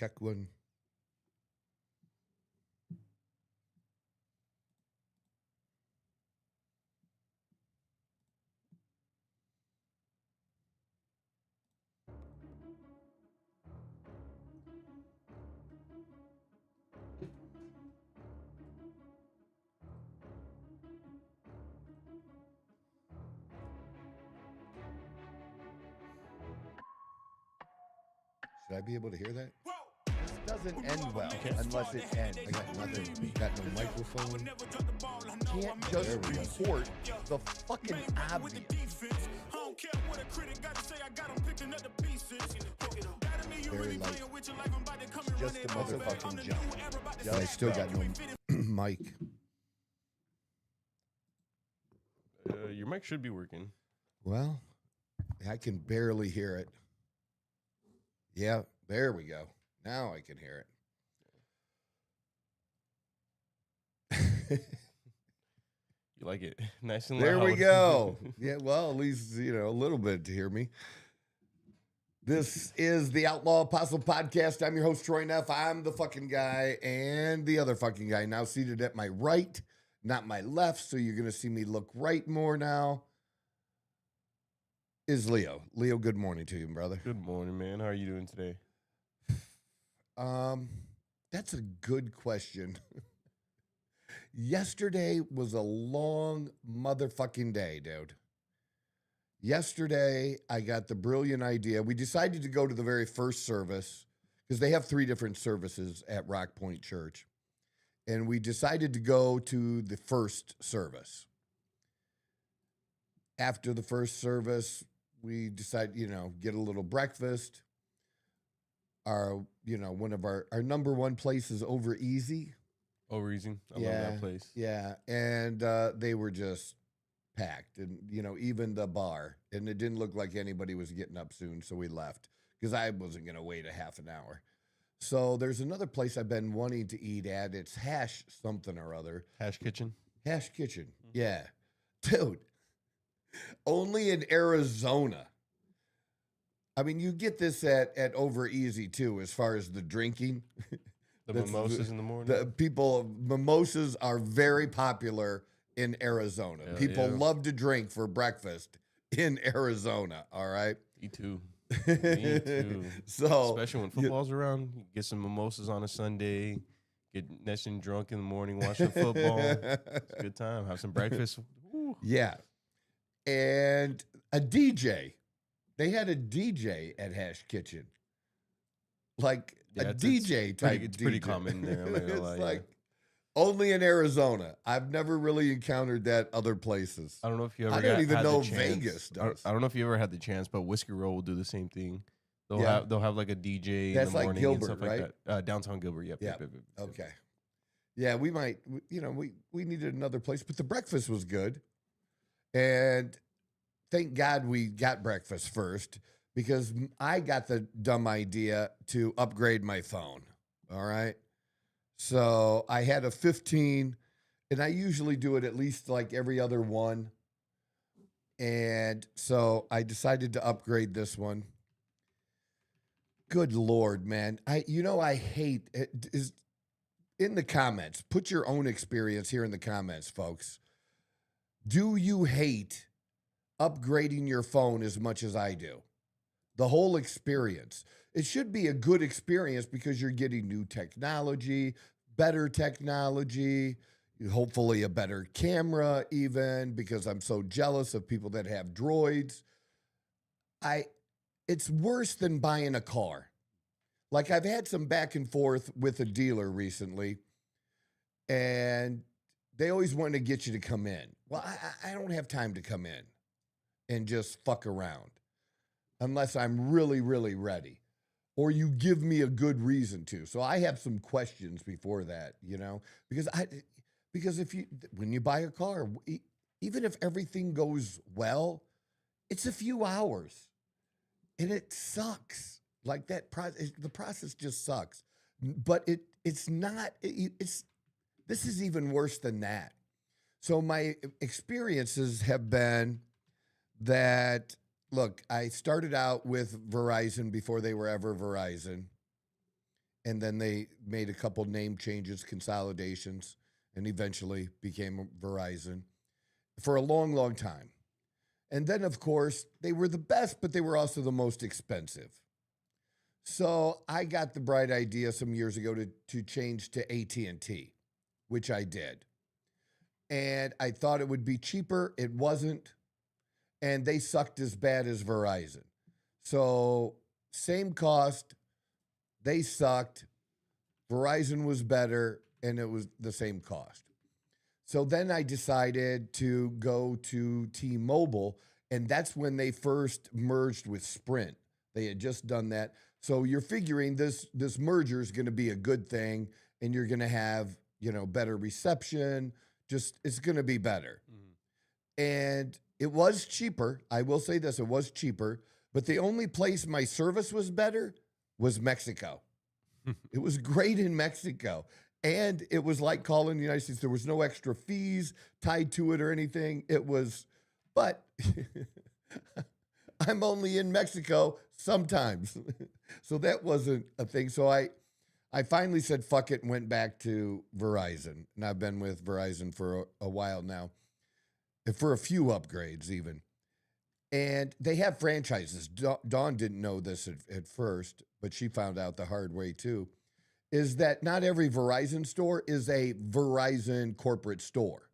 check one. Should I be able to hear that? This doesn't end well unless it ends. I got nothing. Got no microphone. Can't just report the fucking obvious. Very light. Just a motherfucking jump. Yeah, I still got no mic. Your mic should be working. Well, I can barely hear it. Yeah, there we go. Now I can hear it. You like it? Nice and There loud. we go. Yeah, well, at least, a little bit to hear me. This is the Outlaw Apostle Podcast. I'm your host, Troy Neff. I'm the fucking guy and the other fucking guy now seated at my right, not my left, so you're going to see me look right more now, is Leo. Leo, good morning to you, brother. Good morning, man. How are you doing today? That's a good question. Yesterday was a long motherfucking day, dude. Yesterday, I got the brilliant idea. We decided to go to the very first service because they have 3 different services at Rock Point Church. And we decided to go to the first service. After the first service, we decided, get a little breakfast. One of our number one place is Over Easy. Over Easy. I love that place. Yeah. And they were just packed, and even the bar, and it didn't look like anybody was getting up soon, so we left because I wasn't going to wait a half an hour. So there's another place I've been wanting to eat at. It's Hash something or other. Hash Kitchen. Hash Kitchen. Yeah. Dude, only in Arizona. I mean, you get this at Over Easy too, as far as the drinking. The mimosas in the morning. Mimosas are very popular in Arizona. People love to drink for breakfast in Arizona. All right. Me too. Me too. So, especially when football's around, you get some mimosas on a Sunday, get nice and drunk in the morning, watch the football. It's a good time. Have some breakfast. Ooh. Yeah. And a DJ. They had a DJ at Hash Kitchen. Like a DJ type. It's pretty common there. I'm not gonna lie, it's like only in Arizona. I've never really encountered that other places. I don't know if you ever. I don't even know Vegas does. I don't know if you ever had the chance, but Whiskey Row will do the same thing. They'll have like a DJ. That's in the like morning Gilbert, and stuff right? Like that. Downtown Gilbert. Yep. Okay. Yeah, we might. We needed another place, but the breakfast was good, and thank God we got breakfast first because I got the dumb idea to upgrade my phone. All right. So I had a 15, and I usually do it at least like every other one. And so I decided to upgrade this one. Good Lord, man. I hate it. Is in the comments. Put your own experience here in the comments, folks. Do you hate upgrading your phone as much as I do? The whole experience. It should be a good experience because you're getting new technology, better technology, hopefully a better camera even, because I'm so jealous of people that have droids. It's worse than buying a car. Like I've had some back and forth with a dealer recently, and they always want to get you to come in. Well, I don't have time to come in and just fuck around unless I'm really, really ready. Or you give me a good reason to. So I have some questions before that, because when you buy a car, even if everything goes well, it's a few hours, and it sucks. Like that process, the process just sucks. But it's not. This is even worse than that. So my experiences have been that. Look, I started out with Verizon before they were ever Verizon. and then they made a couple name changes, consolidations, and eventually became Verizon for a long, long time. And then, of course, they were the best, but they were also the most expensive. So I got the bright idea some years ago to change to AT&T, which I did. And I thought it would be cheaper. It wasn't. And they sucked as bad as Verizon. So same cost. They sucked. Verizon was better, and it was the same cost. So then I decided to go to T-Mobile, and that's when they first merged with Sprint. They had just done that. So you're figuring this merger is going to be a good thing, and you're going to have, better reception. Just it's going to be better. Mm-hmm. And it was cheaper. I will say this, it was cheaper, but the only place my service was better was Mexico. It was great in Mexico. And it was like calling the United States. There was no extra fees tied to it or anything. It was, but I'm only in Mexico sometimes. So that wasn't a thing. So I finally said, fuck it, and went back to Verizon. And I've been with Verizon for a while now, for a few upgrades even. And they have franchises. Dawn didn't know this at first, but she found out the hard way too, is that not every Verizon store is a Verizon corporate store.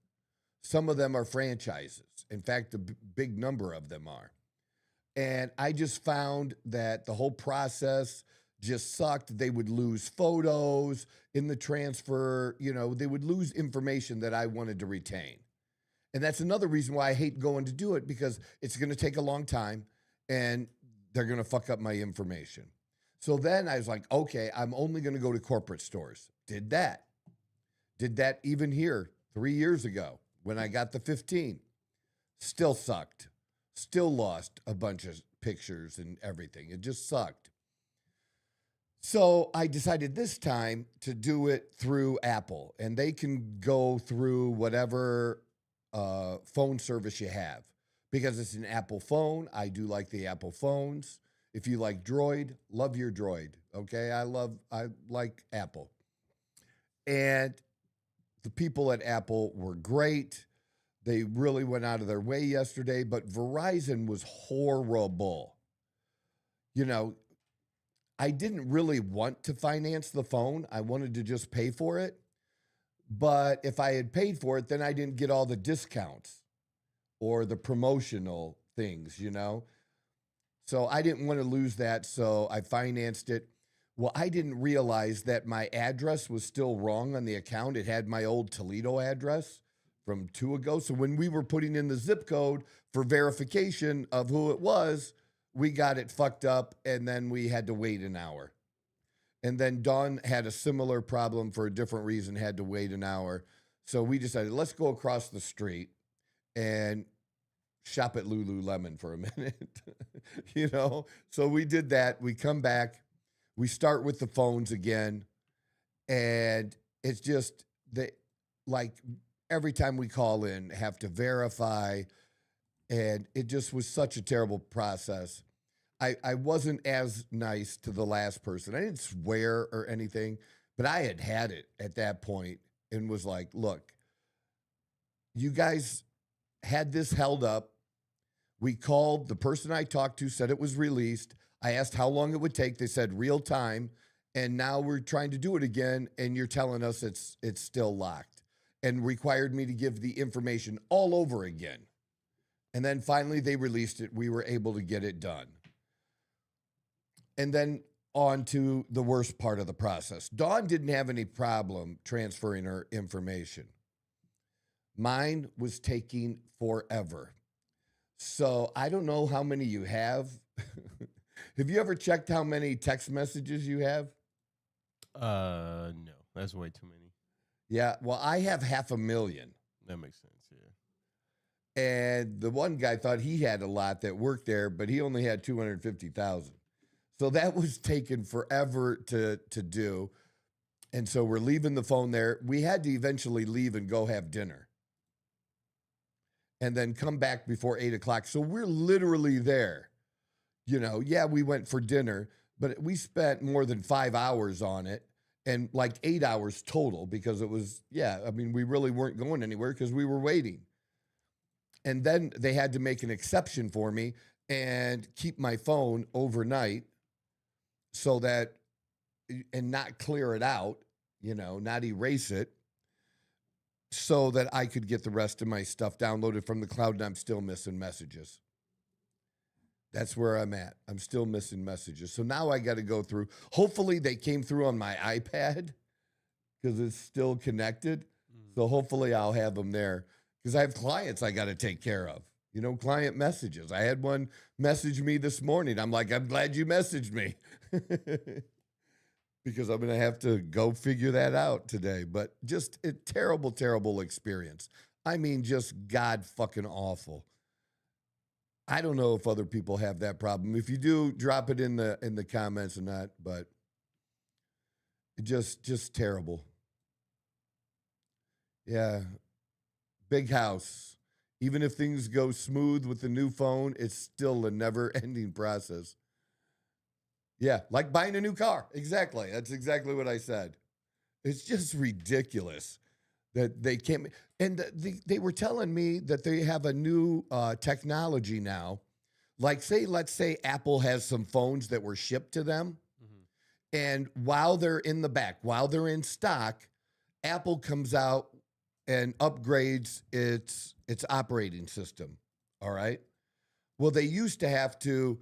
Some of them are franchises. In fact, a big number of them are. And I just found that the whole process just sucked. They would lose photos in the transfer. They would lose information that I wanted to retain. And that's another reason why I hate going to do it, because it's going to take a long time and they're going to fuck up my information. So then I was like, okay, I'm only going to go to corporate stores. Did that even here 3 years ago when I got the 15. Still sucked. Still lost a bunch of pictures and everything. It just sucked. So I decided this time to do it through Apple, and they can go through whatever phone service you have, because it's an Apple phone. I do like the Apple phones. If you like Droid, love your Droid. Okay, I like Apple. And the people at Apple were great. They really went out of their way yesterday, but Verizon was horrible. I didn't really want to finance the phone. I wanted to just pay for it. But if I had paid for it, then I didn't get all the discounts or the promotional things, So I didn't want to lose that, so I financed it. Well, I didn't realize that my address was still wrong on the account. It had my old Toledo address from 2 ago. So when we were putting in the zip code for verification of who it was, we got it fucked up, and then we had to wait an hour. And then Dawn had a similar problem for a different reason, had to wait an hour. So we decided, let's go across the street and shop at Lululemon for a minute, So we did that. We come back. We start with the phones again. And it's just every time we call in, have to verify. And it just was such a terrible process. I wasn't as nice to the last person. I didn't swear or anything, but I had it at that point and was like, look, you guys had this held up. We called. The person I talked to said it was released. I asked how long it would take. They said real time. And now we're trying to do it again, and you're telling us it's still locked, and required me to give the information all over again. And then finally they released it. We were able to get it done. And then on to the worst part of the process. Dawn didn't have any problem transferring her information. Mine was taking forever. So I don't know how many you have. Have you ever checked how many text messages you have? No, that's way too many. Yeah, well, I have 500,000. That makes sense, yeah. And the one guy thought he had a lot that worked there, but he only had 250,000. So that was taken forever to do. And so we're leaving the phone there. We had to eventually leave and go have dinner, and then come back before 8 o'clock. So we're literally there. Yeah, we went for dinner, But we spent more than 5 hours on it and like 8 hours total because it was, yeah, I mean, we really weren't going anywhere because we were waiting. And then they had to make an exception for me and keep my phone overnight so that, and not clear it out, not erase it, so that I could get the rest of my stuff downloaded from the cloud, and I'm still missing messages. That's where I'm at. I'm still missing messages. So now I got to go through. Hopefully they came through on my iPad because it's still connected. So hopefully I'll have them there because I have clients I got to take care of. Client messages. I had one message me this morning. I'm like, I'm glad you messaged me because I'm going to have to go figure that out today. But just a terrible, terrible experience. I mean, just God fucking awful. I don't know if other people have that problem. If you do, drop it in the comments or not, but just terrible. Yeah. Big house. Even if things go smooth with the new phone, it's still a never-ending process. Yeah, like buying a new car. Exactly. That's exactly what I said. It's just ridiculous that they can't. And they were telling me that they have a new technology now. Like, let's say Apple has some phones that were shipped to them. Mm-hmm. And while they're in the back, while they're in stock, Apple comes out and upgrades its operating system. All right. Well, they used to have to,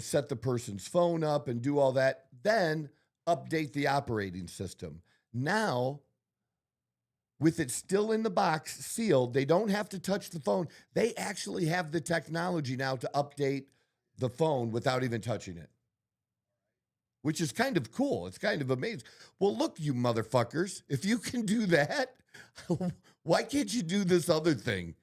set the person's phone up and do all that, then update the operating system. Now, with it still in the box, sealed, they don't have to touch the phone. They actually have the technology now to update the phone without even touching it, which is kind of cool. It's kind of amazing. Well, look, you motherfuckers, if you can do that, why can't you do this other thing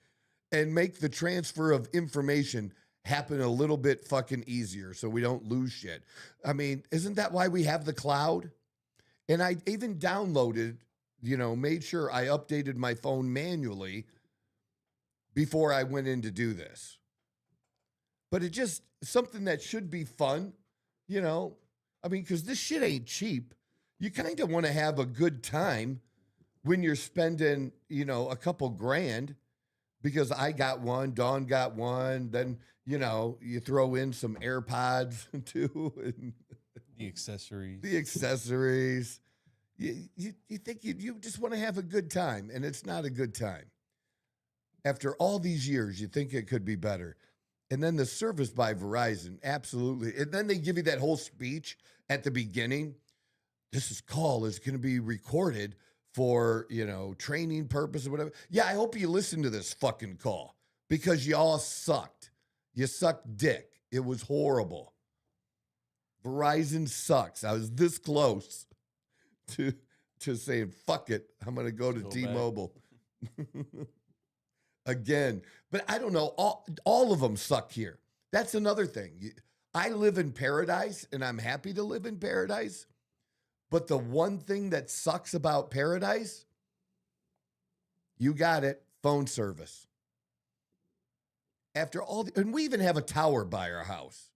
and make the transfer of information happen a little bit fucking easier so we don't lose shit? I mean, isn't that why we have the cloud? And I even downloaded, made sure I updated my phone manually before I went in to do this. But it just something that should be fun, I mean, because this shit ain't cheap. You kind of want to have a good time when you're spending, a couple grand, because I got one, Dawn got one, then, you throw in some AirPods too. And the accessories. You think you just want to have a good time, and it's not a good time. After all these years, you think it could be better. And then the service by Verizon, absolutely. And then they give you that whole speech at the beginning. This call is going to be recorded for, training purpose or whatever. Yeah, I hope you listen to this fucking call because y'all sucked. You sucked dick. It was horrible. Verizon sucks. I was this close to saying, fuck it, I'm going to go to T-Mobile. Again. But I don't know, all of them suck here. That's another thing. I live in paradise, and I'm happy to live in paradise. But the one thing that sucks about paradise, you got it, phone service. After all, and we even have a tower by our house.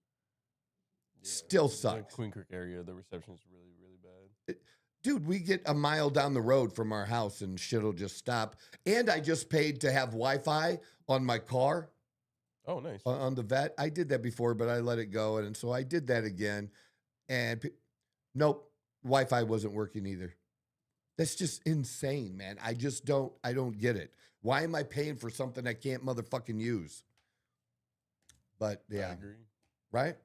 Yeah, still sucks. In the Queen Creek area, the reception is really, really bad. Dude, we get a mile down the road from our house and shit will just stop. And I just paid to have Wi-Fi on my car. Oh, nice. On the vet. I did that before, but I let it go. And so I did that again. And nope, Wi-Fi wasn't working either. That's just insane, man. I don't get it. Why am I paying for something I can't motherfucking use? But yeah. I agree. Right?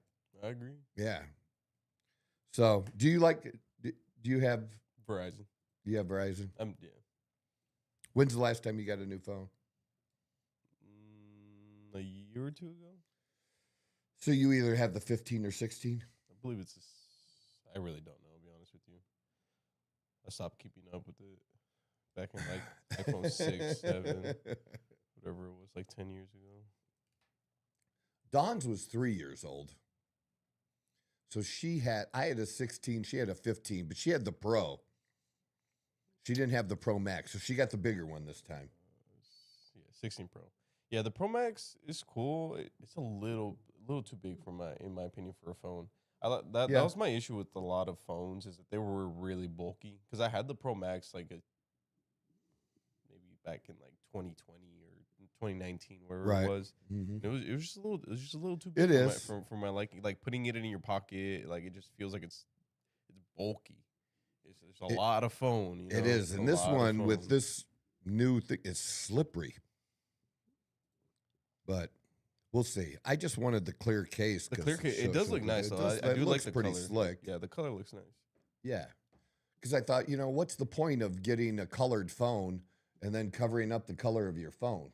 I agree. Yeah. So do you have Verizon? Do you have Verizon? Yeah. When's the last time you got a new phone? A year or two ago. So you either have the 15 or 16? I believe it's. I really don't know. To be honest with you, I stopped keeping up with it back in like iPhone 6, 7, whatever it was, like 10 years ago. Dawn's was 3 years old. So I had a 16, she had a 15, but she had the Pro. She didn't have the Pro Max, so she got the bigger one this time. Yeah, 16 Pro. Yeah, the Pro Max is cool. It's a little too big in my opinion, for a phone. That Yeah. was my issue with a lot of phones is that they were really bulky. Because I had the Pro Max maybe back in like 2020 or 2019, wherever it Right. was. Mhm. It was just a little too It big is. for my liking. Like putting it in your pocket, like it just feels like it's bulky. It's a It lot of phone, you it know. is. It's a And this lot of one with phone. this new thing is slippery, but we'll see. I just wanted the clear case The clear because case, it does look nice though. I that do like looks the pretty color. slick. Yeah, the color looks nice. Yeah. Because I thought, what's the point of getting a colored phone and then covering up the color of your phone?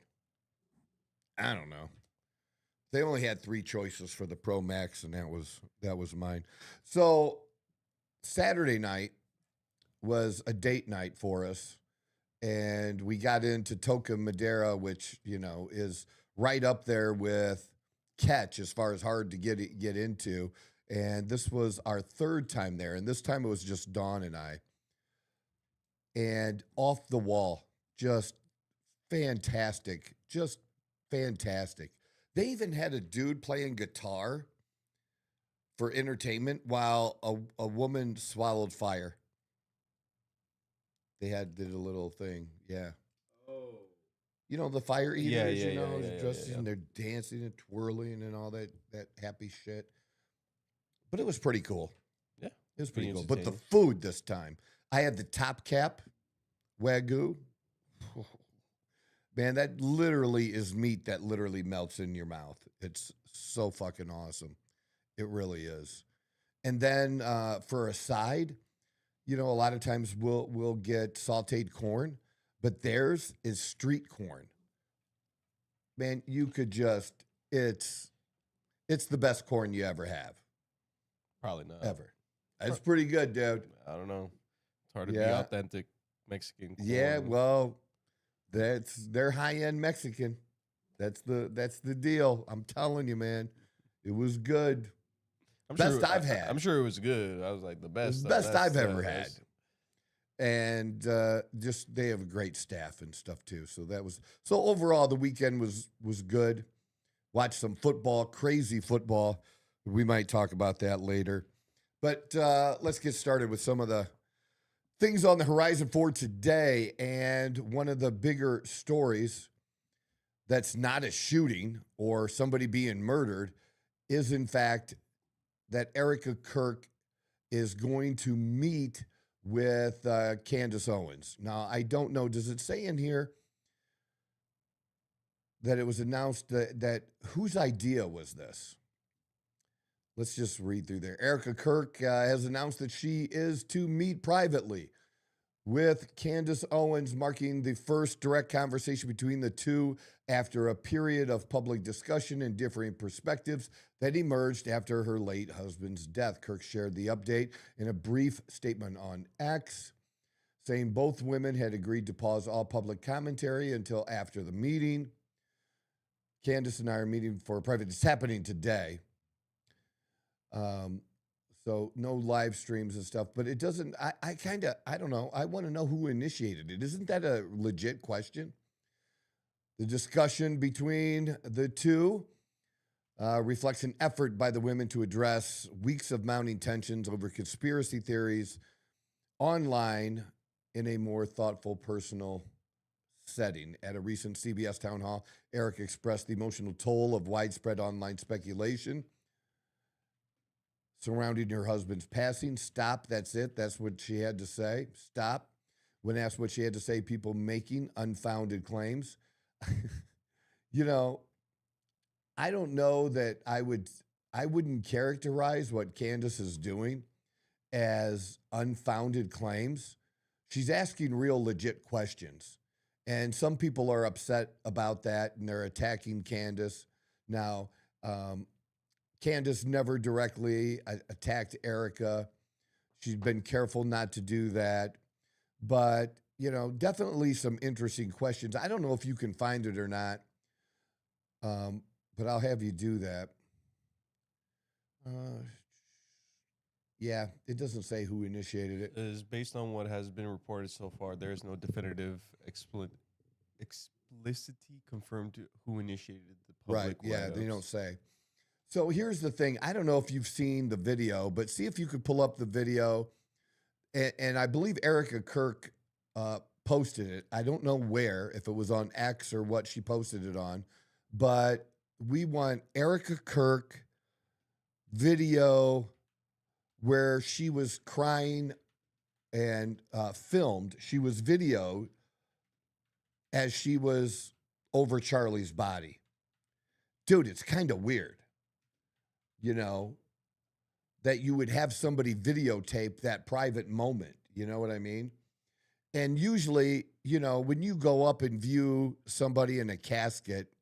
I don't know. They only had 3 choices for the Pro Max, and that was mine. So Saturday night was a date night for us, and we got into Toca Madera, which is right up there with Catch as far as hard to get into. And this was our 3rd time there, and this time it was just Dawn and I. And off the wall, just fantastic, just fantastic. They even had a dude playing guitar for entertainment while a woman swallowed fire. They did a little thing, yeah. Oh. The fire Yeah, eaters, yeah, yeah, yeah, yeah, dresses yeah. and they're dancing and twirling and all that happy shit. But it was pretty cool. Yeah, It was pretty pretty cool. But the entertaining. food this time, I had the top cap Wagyu. Man, that literally is meat that literally melts in your mouth. It's so fucking awesome. It really is. And then for a side, a lot of times we'll get sautéed corn, but theirs is street corn. Man, you could just it's the best corn you ever have. Probably not. Ever. It's pretty good, dude. I don't know. It's hard to be Yeah. authentic Mexican corn. Yeah, well, they're high-end Mexican. That's the deal. I'm telling you, man. It was good. Best I've had. I'm sure it was good. I was like the best. Best I've ever had. that's- And just they have a great staff and stuff too. So overall the weekend was good. Watched some football, crazy football. We might talk about that later. But let's get started with some of the things on the horizon for today. And one of the bigger stories that's not a shooting or somebody being murdered is, in fact, that ERIKA Kirk is going to meet with Candace Owens. Now, I don't know. Does it say in here that it was announced that whose idea was this? Let's just read through there. ERIKA Kirk has announced that she is to meet privately with Candace Owens, marking the first direct conversation between the two after a period of public discussion and differing perspectives that emerged after her late husband's death. Kirk shared the update in a brief statement on X, saying both women had agreed to pause all public commentary until after the meeting. Candace and I are meeting for a private. It's happening today. So no live streams and stuff, but it doesn't, I don't know. I want to know who initiated it. Isn't that a legit question? The discussion between the two reflects an effort by the women to address weeks of mounting tensions over conspiracy theories online in a more thoughtful, personal setting. At a recent CBS town hall, ERIKA expressed the emotional toll of widespread online speculation surrounding her husband's passing. Stop, that's it. That's what she had to say. Stop. When asked what she had to say, people making unfounded claims. I don't know that I wouldn't characterize what Candace is doing as unfounded claims. She's asking real legit questions. And some people are upset about that and they're attacking Candace. Now, Candace never directly attacked ERIKA. She's been careful not to do that. But, definitely some interesting questions. I don't know if you can find it or not, but I'll have you do that. Yeah, it doesn't say who initiated it. It is based on what has been reported so far. There is no definitive explicitly confirmed who initiated the public. Right, yeah, they write-ups. don't say. So here's the thing. I don't know if you've seen the video, but see if you could pull up the video. And I believe Erica Kirk posted it. I don't know where, if it was on X or what she posted it on, but we want Erica Kirk video where she was crying and filmed. She was videoed as she was over Charlie's body. Dude, it's kind of weird, you know, that you would have somebody videotape that private moment. You know what I mean? And usually, you know, when you go up and view somebody in a casket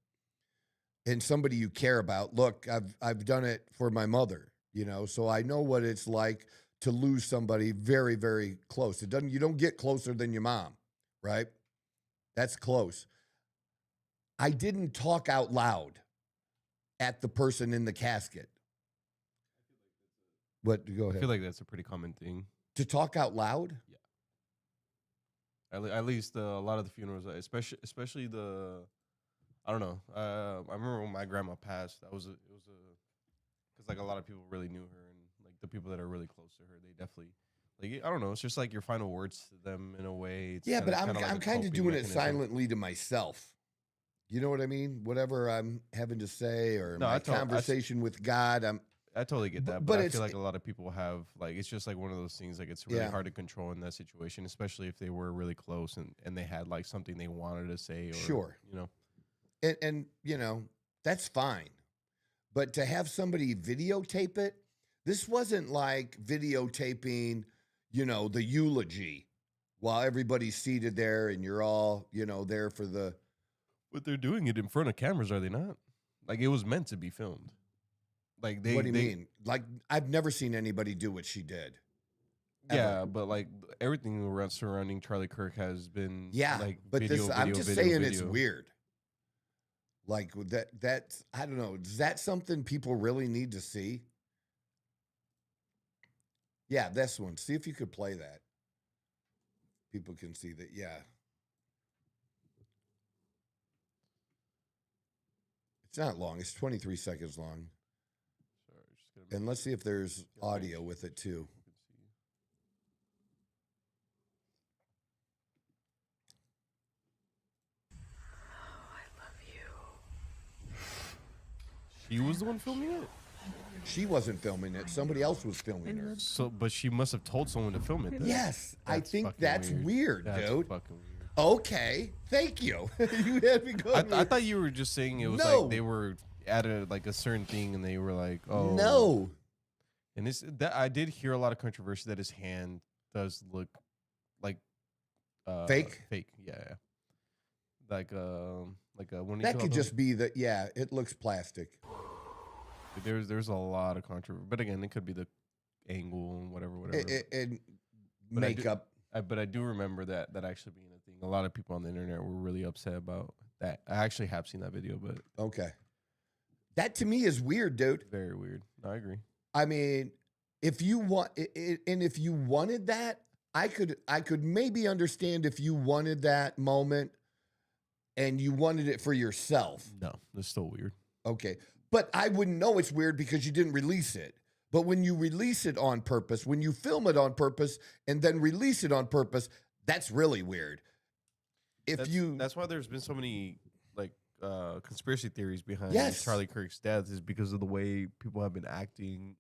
and somebody you care about, look, I've done it for my mother, you know, so I know what it's like to lose somebody very, very close. You don't get closer than your mom, right? That's close. I didn't talk out loud at the person in the casket. But go ahead. I feel like that's a pretty common thing. To talk out loud? Yeah. At least a lot of the funerals, especially the, I don't know. I remember when my grandma passed. Because like a lot of people really knew her, and like the people that are really close to her, they definitely, like, I don't know. It's just like your final words to them in a way. It's yeah, but kinda I'm like kind of a doing coping it mechanism. silently to myself. You know what I mean? Whatever I'm having to say or No, my conversation with God, I totally get that, but but I it's- feel like a lot of people have, like, it's just like one of those things, like, it's really Yeah. hard to control in that situation, especially if they were really close and they had like something they wanted to say, or, Sure. you know. and you know, that's fine. But to have somebody videotape it, this wasn't like videotaping, you know, the eulogy while everybody's seated there and you're all, you know, there for the. But they're doing it in front of cameras, are they not? Like, it was meant to be filmed. Like, What do you mean? Like, I've never seen anybody do what she did. Yeah, but like everything around surrounding Charlie Kirk has been, Yeah, like, but video, I'm video, just video, saying it's video. weird. Like that's I don't know. Is that something people really need to see? Yeah, this one. See if you could play that. People can see that. Yeah. It's not long. It's 23 seconds long. Sorry, just gonna And let's see if there's Get a audio range. with it too. You can see. She was the one filming it? She wasn't filming it. Somebody else was filming her. So, but she must have told someone to film it then. Yes, I That's think fucking that's weird, That's dude. fucking weird. Okay, thank you. You had me go. I thought you were just saying it was No. like they were at a certain thing and they were like, oh No. And that I did hear a lot of controversy that his hand does look like Fake? Fake, yeah. Like when That could just be that. Yeah, it looks plastic. there's a lot of controversy, but again, it could be the angle and whatever. And But I do- makeup. But I do remember that actually being a thing. A lot of people on the internet were really upset about that. I actually have seen that video, but Okay. That to me is weird, dude. very weird. I agree. I mean, if you want, and if you wanted that, I could maybe understand if you wanted that moment and you wanted it for yourself. No, that's still weird. Okay. But I wouldn't know it's weird because you didn't release it. But when you release it on purpose, when you film it on purpose and then release it on purpose, that's really weird. That's why there's been so many like conspiracy theories behind Yes. Charlie Kirk's death, is because of the way people have been acting.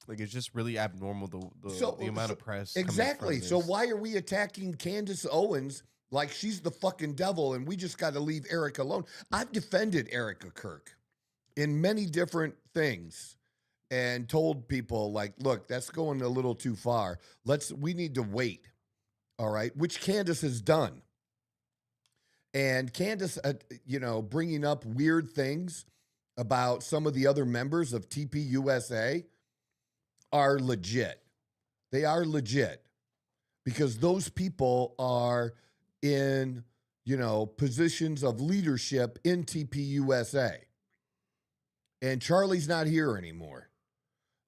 Like, it's just really abnormal, the amount of press. coming from Exactly. So this. why are we attacking Candace Owens like she's the fucking devil and we just got to leave Eric alone? I've defended Erika Kirk in many different things and told people like, look, that's going a little too far. We need to wait. All right. Which Candace has done. And Candace, bringing up weird things about some of the other members of TPUSA are legit. They are legit because those people are in, positions of leadership in TPUSA. And Charlie's not here anymore.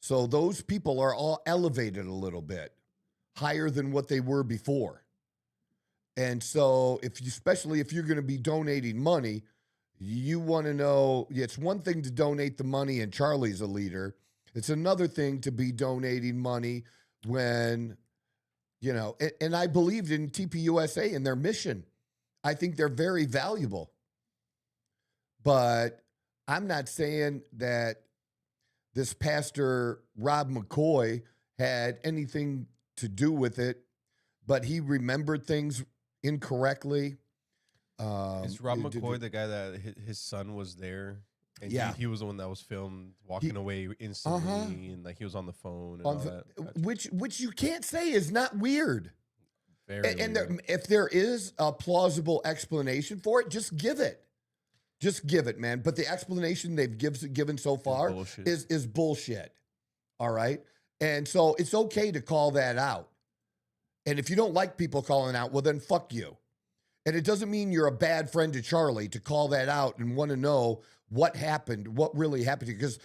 So those people are all elevated a little bit higher than what they were before. And so especially if you're going to be donating money, You want to know, it's one thing to donate the money and Charlie's a leader. It's another thing to be donating money when, and I believed in TPUSA and their mission. I think they're very valuable. But I'm not saying that this pastor, Rob McCoy, had anything to do with it, but he remembered things incorrectly. Is Rob McCoy the guy that his son was there? And yeah, he was the one that was filmed walking away instantly, and like he was on the phone and all that. Gotcha. Which you can't say is not weird. Very and weird. if there is a plausible explanation for it, just give it. Just give it, man. But the explanation they've given so far is bullshit. All right? And so it's okay to call that out. And if you don't like people calling out, well, then fuck you. And it doesn't mean you're a bad friend to Charlie to call that out and want to know what happened, what really happened. Because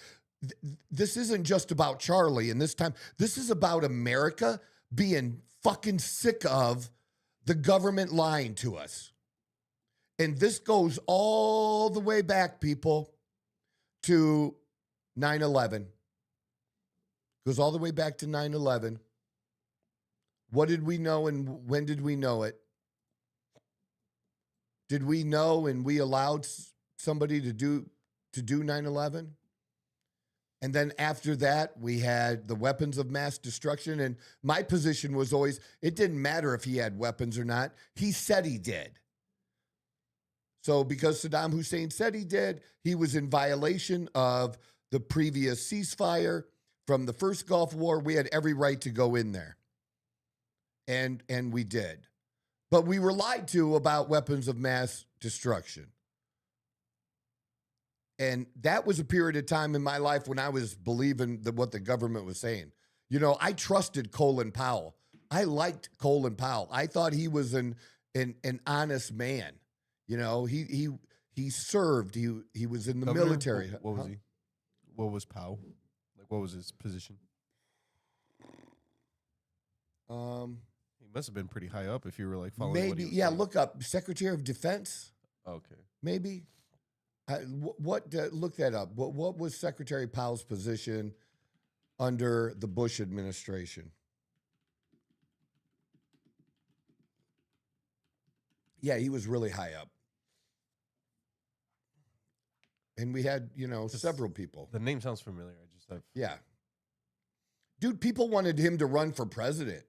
this isn't just about Charlie. And this time, this is about America being fucking sick of the government lying to us. And this goes all the way back, people, to 9/11. Goes all the way back to 9/11. What did we know and when did we know it? Did we know and we allowed somebody to do 9/11? And then after that, we had the weapons of mass destruction. And my position was always, it didn't matter if he had weapons or not. He said he did. So because Saddam Hussein said he did, he was in violation of the previous ceasefire from the first Gulf War. We had every right to go in there. And we did. But we were lied to about weapons of mass destruction. And that was a period of time in my life when I was believing what the government was saying. I trusted Colin Powell. I liked Colin Powell. I thought he was an honest man. He served. He was in the Governor? military. What was he? What was Powell? Like, what was his position? He must have been pretty high up if you were like following. Maybe, what he was saying. Look up Secretary of Defense. Okay. Maybe. Look that up. What was Secretary Powell's position under the Bush administration? Yeah, he was really high up. And we had, several people. The name sounds familiar. I just have. Yeah. Dude, people wanted him to run for president.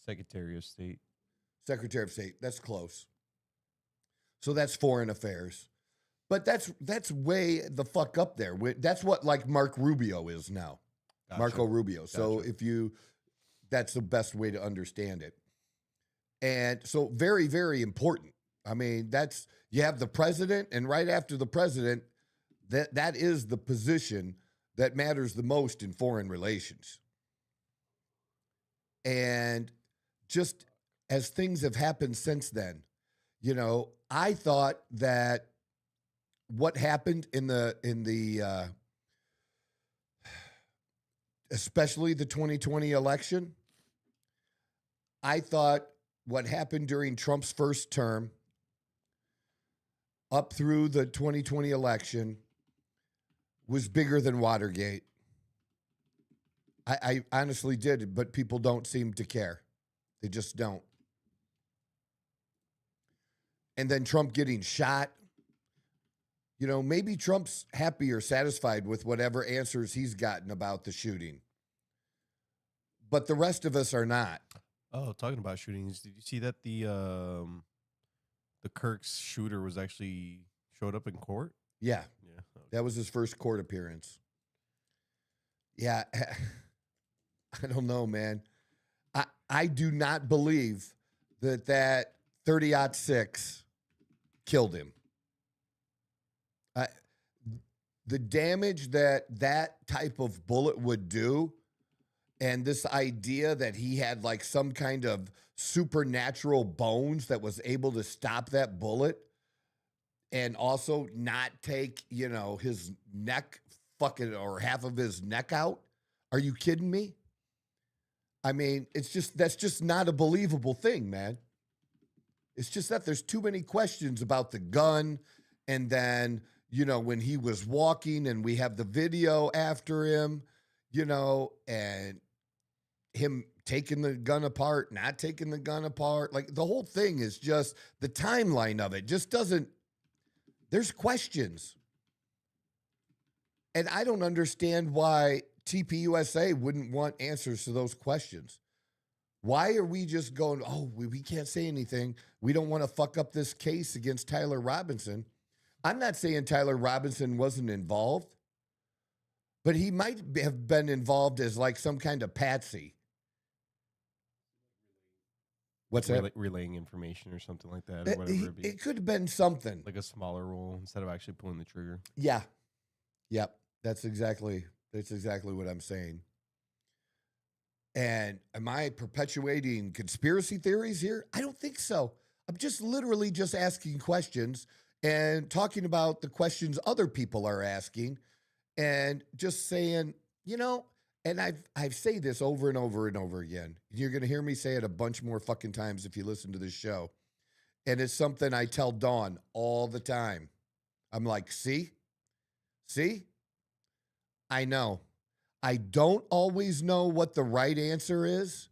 Secretary of State. Secretary of State. That's close. So that's foreign affairs. But that's way the fuck up there. That's what like Mark Rubio is now. Gotcha. Marco Rubio. Gotcha. So that's the best way to understand it. And so very, very important. I mean, you have the president, and right after the president, that is the position that matters the most in foreign relations. And just as things have happened since then, I thought that what happened in the especially the 2020 election, I thought what happened during Trump's first term up through the 2020 election was bigger than Watergate. I honestly did, but people don't seem to care. They just don't. And then Trump getting shot. Maybe Trump's happy or satisfied with whatever answers he's gotten about the shooting. But the rest of us are not. Oh, talking about shootings, did you see that the Kirk's shooter was actually showed up in court? Yeah. Yeah. That was his first court appearance. Yeah. I don't know, man. I do not believe that 30-06 killed him. The damage that type of bullet would do, and this idea that he had like some kind of supernatural bones that was able to stop that bullet and also not take, his neck fucking or half of his neck out. Are you kidding me? I mean, that's just not a believable thing, man. It's just that there's too many questions about the gun And then, when he was walking and we have the video after him, and him taking the gun apart, not taking the gun apart. Like the whole thing is just the timeline of it just doesn't, there's questions. And I don't understand why TPUSA wouldn't want answers to those questions. Why are we just going, oh, we can't say anything. We don't want to fuck up this case against Tyler Robinson. I'm not saying Tyler Robinson wasn't involved, but he might have been involved as like some kind of patsy. What's that? Relaying information or something like that, or whatever it be. It could have been something. Like a smaller role instead of actually pulling the trigger. Yeah. Yep. That's exactly what I'm saying. And am I perpetuating conspiracy theories here? I don't think so. I'm just literally just asking questions and talking about the questions other people are asking and just saying, and I've say this over and over and over again. You're going to hear me say it a bunch more fucking times if you listen to this show. And it's something I tell Dawn all the time. I'm like, see, I know. I don't always know what the right answer is,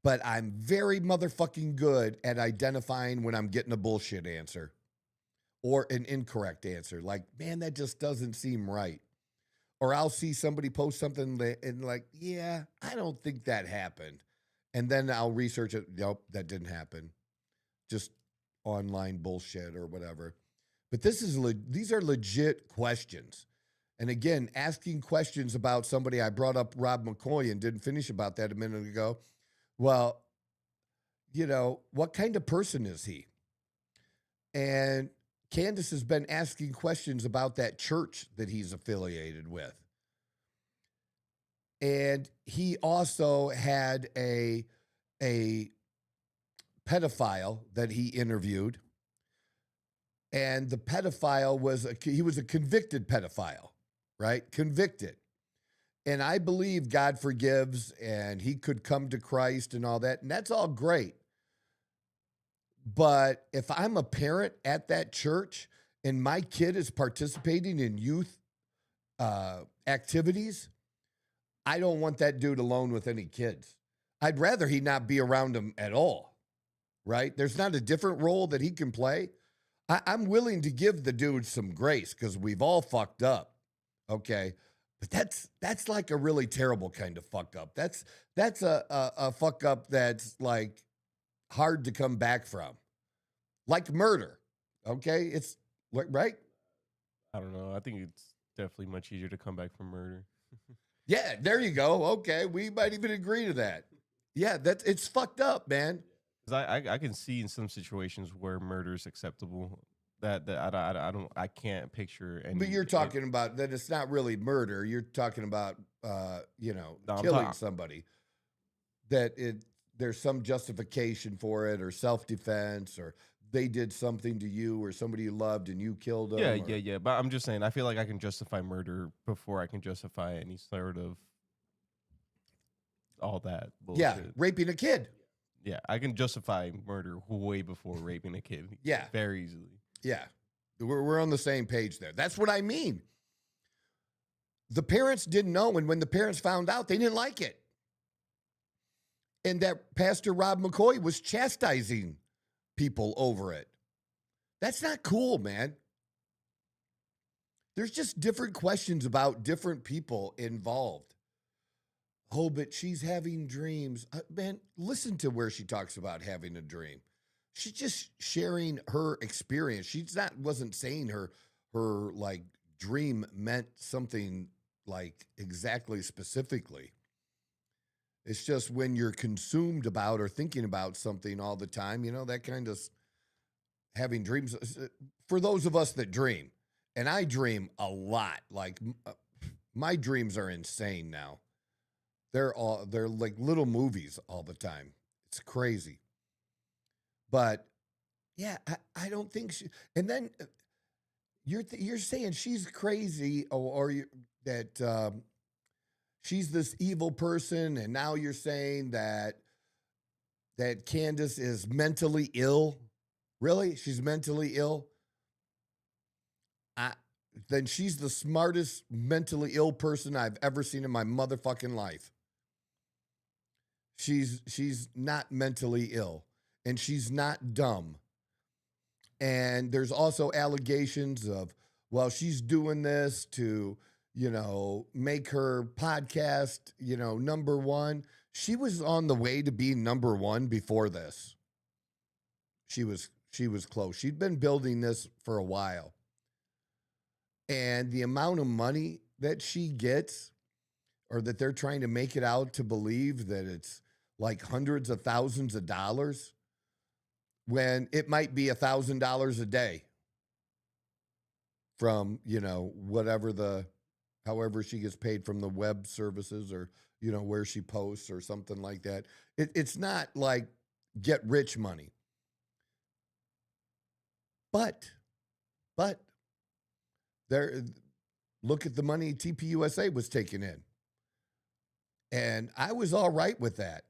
but I'm very motherfucking good at identifying when I'm getting a bullshit answer or an incorrect answer. Like, man, that just doesn't seem right. Or I'll see somebody post something and like, yeah, I don't think that happened. And then I'll research it. Nope, that didn't happen. Just online bullshit or whatever. But these are legit questions. And again, asking questions about somebody, I brought up Rob McCoy and didn't finish about that a minute ago. Well, what kind of person is he? And Candace has been asking questions about that church that he's affiliated with. And he also had a pedophile that he interviewed. And the pedophile was a convicted pedophile. Right? Convicted. And I believe God forgives and he could come to Christ and all that. And that's all great. But if I'm a parent at that church and my kid is participating in youth activities, I don't want that dude alone with any kids. I'd rather he not be around them at all. Right? There's not a different role that he can play. I'm willing to give the dude some grace because we've all fucked up. Okay, but that's like a really terrible kind of fuck up. That's a fuck up that's like hard to come back from, like murder. Okay, it's right. I don't know. I think it's definitely much easier to come back from murder. Yeah, there you go. Okay, we might even agree to that. Yeah, it's fucked up, man. Because I can see in some situations where murder is acceptable. That I can't picture any. But you're talking about that it's not really murder. You're talking about killing somebody. That there's some justification for it, or self-defense, or they did something to you, or somebody you loved and you killed them. Yeah. But I'm just saying, I feel like I can justify murder before I can justify any sort of all that bullshit. Yeah, raping a kid. Yeah, I can justify murder way before raping a kid. Yeah, very easily. Yeah, we're on the same page there. That's what I mean. The parents didn't know, and when the parents found out, they didn't like it. And that Pastor Rob McCoy was chastising people over it. That's not cool, man. There's just different questions about different people involved. Oh, but she's having dreams. Man, listen to where she talks about having a dream. She's just sharing her experience. Wasn't saying her like dream meant something like exactly specifically. It's just when you're consumed about or thinking about something all the time, that kind of having dreams. For those of us that dream, and I dream a lot, like my dreams are insane now. They're like little movies all the time. It's crazy. But yeah, I don't think she. And then you're saying she's crazy, or that she's this evil person, and now you're saying that Candace is mentally ill. Really, she's mentally ill. I, then she's the smartest mentally ill person I've ever seen in my motherfucking life. She's not mentally ill, and she's not dumb. And there's also allegations of, well, she's doing this to, make her podcast, number one. She was on the way to being number one before this. She was close. She'd been building this for a while. And the amount of money that she gets, or that they're trying to make it out to believe that it's like hundreds of thousands of dollars, when it might be $1,000 a day from, however she gets paid from the web services, or, where she posts or something like that. It's not like get rich money. But there, look at the money TPUSA was taking in. And I was all right with that.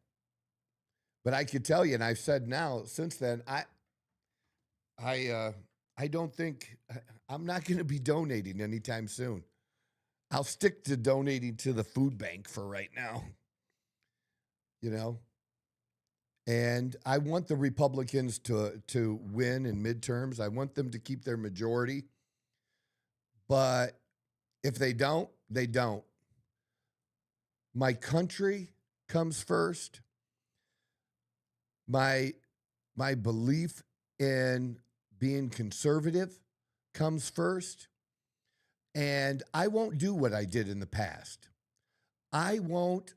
But I could tell you, and I've said now since then, I don't think I'm not going to be donating anytime soon. I'll stick to donating to the food bank for right now. And I want the Republicans to win in midterms. I want them to keep their majority. But if they don't, they don't. My country comes first. My belief in being conservative comes first. And I won't do what I did in the past. I won't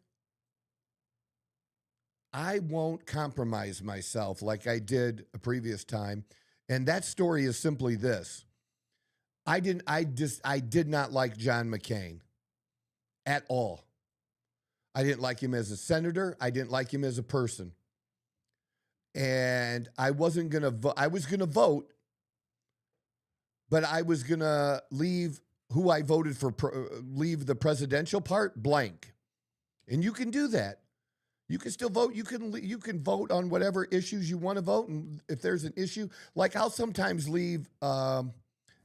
compromise myself like I did a previous time. And that story is simply this. I did not like John McCain at all. I didn't like him as a senator. I didn't like him as a person. And I wasn't going to vote. I was going to vote, but I was going to leave who I voted for, leave the presidential part blank. And you can do that. You can still vote. You can vote on whatever issues you want to vote. And if there's an issue, like I'll sometimes leave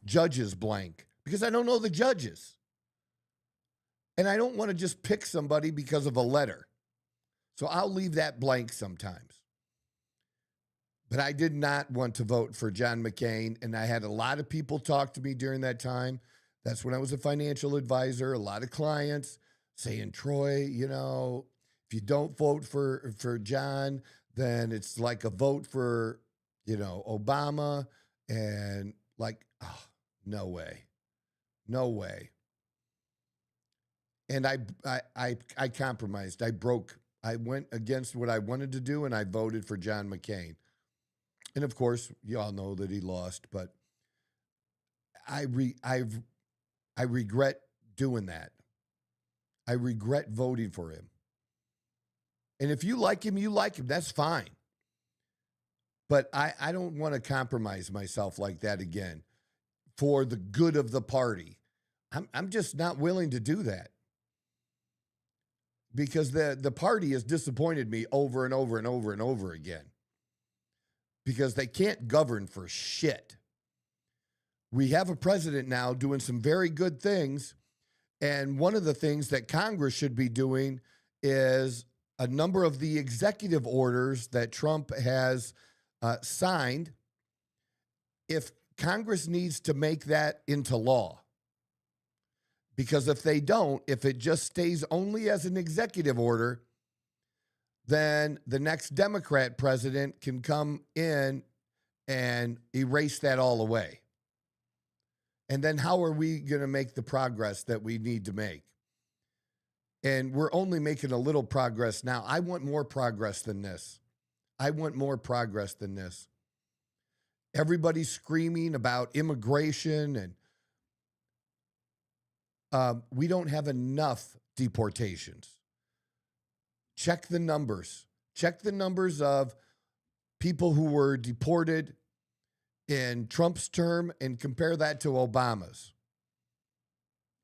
judges blank because I don't know the judges. And I don't want to just pick somebody because of a letter. So I'll leave that blank sometimes. But I did not want to vote for John McCain. And I had a lot of people talk to me during that time. That's when I was a financial advisor. A lot of clients saying, Troy, if you don't vote for John, then it's like a vote for, Obama. And like, oh, no way. No way. And I compromised. I went against what I wanted to do, and I voted for John McCain. And of course, you all know that he lost, but I regret doing that. I regret voting for him. And if you like him, you like him. That's fine. But I don't want to compromise myself like that again for the good of the party. I'm just not willing to do that. Because the party has disappointed me over and over and over and over again. Because they can't govern for shit. We have a president now doing some very good things. And one of the things that Congress should be doing is a number of the executive orders that Trump has signed. If Congress needs to make that into law. Because if they don't, if it just stays only as an executive order, then the next Democrat president can come in and erase that all away. And then how are we going to make the progress that we need to make? And we're only making a little progress now. I want more progress than this. I want more progress than this. Everybody's screaming about immigration, and we don't have enough deportations. Check the numbers. Check the numbers of people who were deported in Trump's term and compare that to Obama's.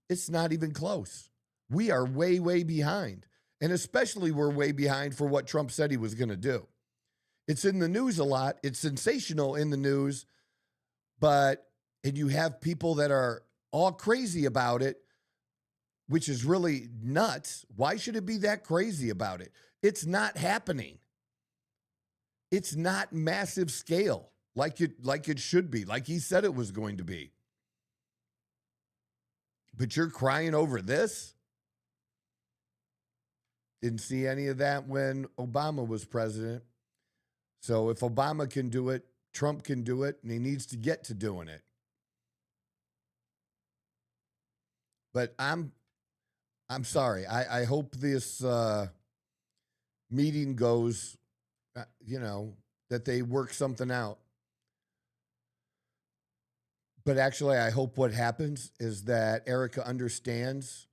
It's not even close. We are way, way behind. And especially we're way behind for what Trump said he was going to do. It's in the news a lot. It's sensational in the news, but and you have people that are all crazy about it, which is really nuts. Why should it be that crazy about it? It's not happening. It's not massive scale like it should be, like he said it was going to be. But you're crying over this? Didn't see any of that when Obama was president. So if Obama can do it, Trump can do it, and he needs to get to doing it. But I'm sorry. I hope this meeting goes, that they work something out. But actually, I hope what happens is that ERIKA understands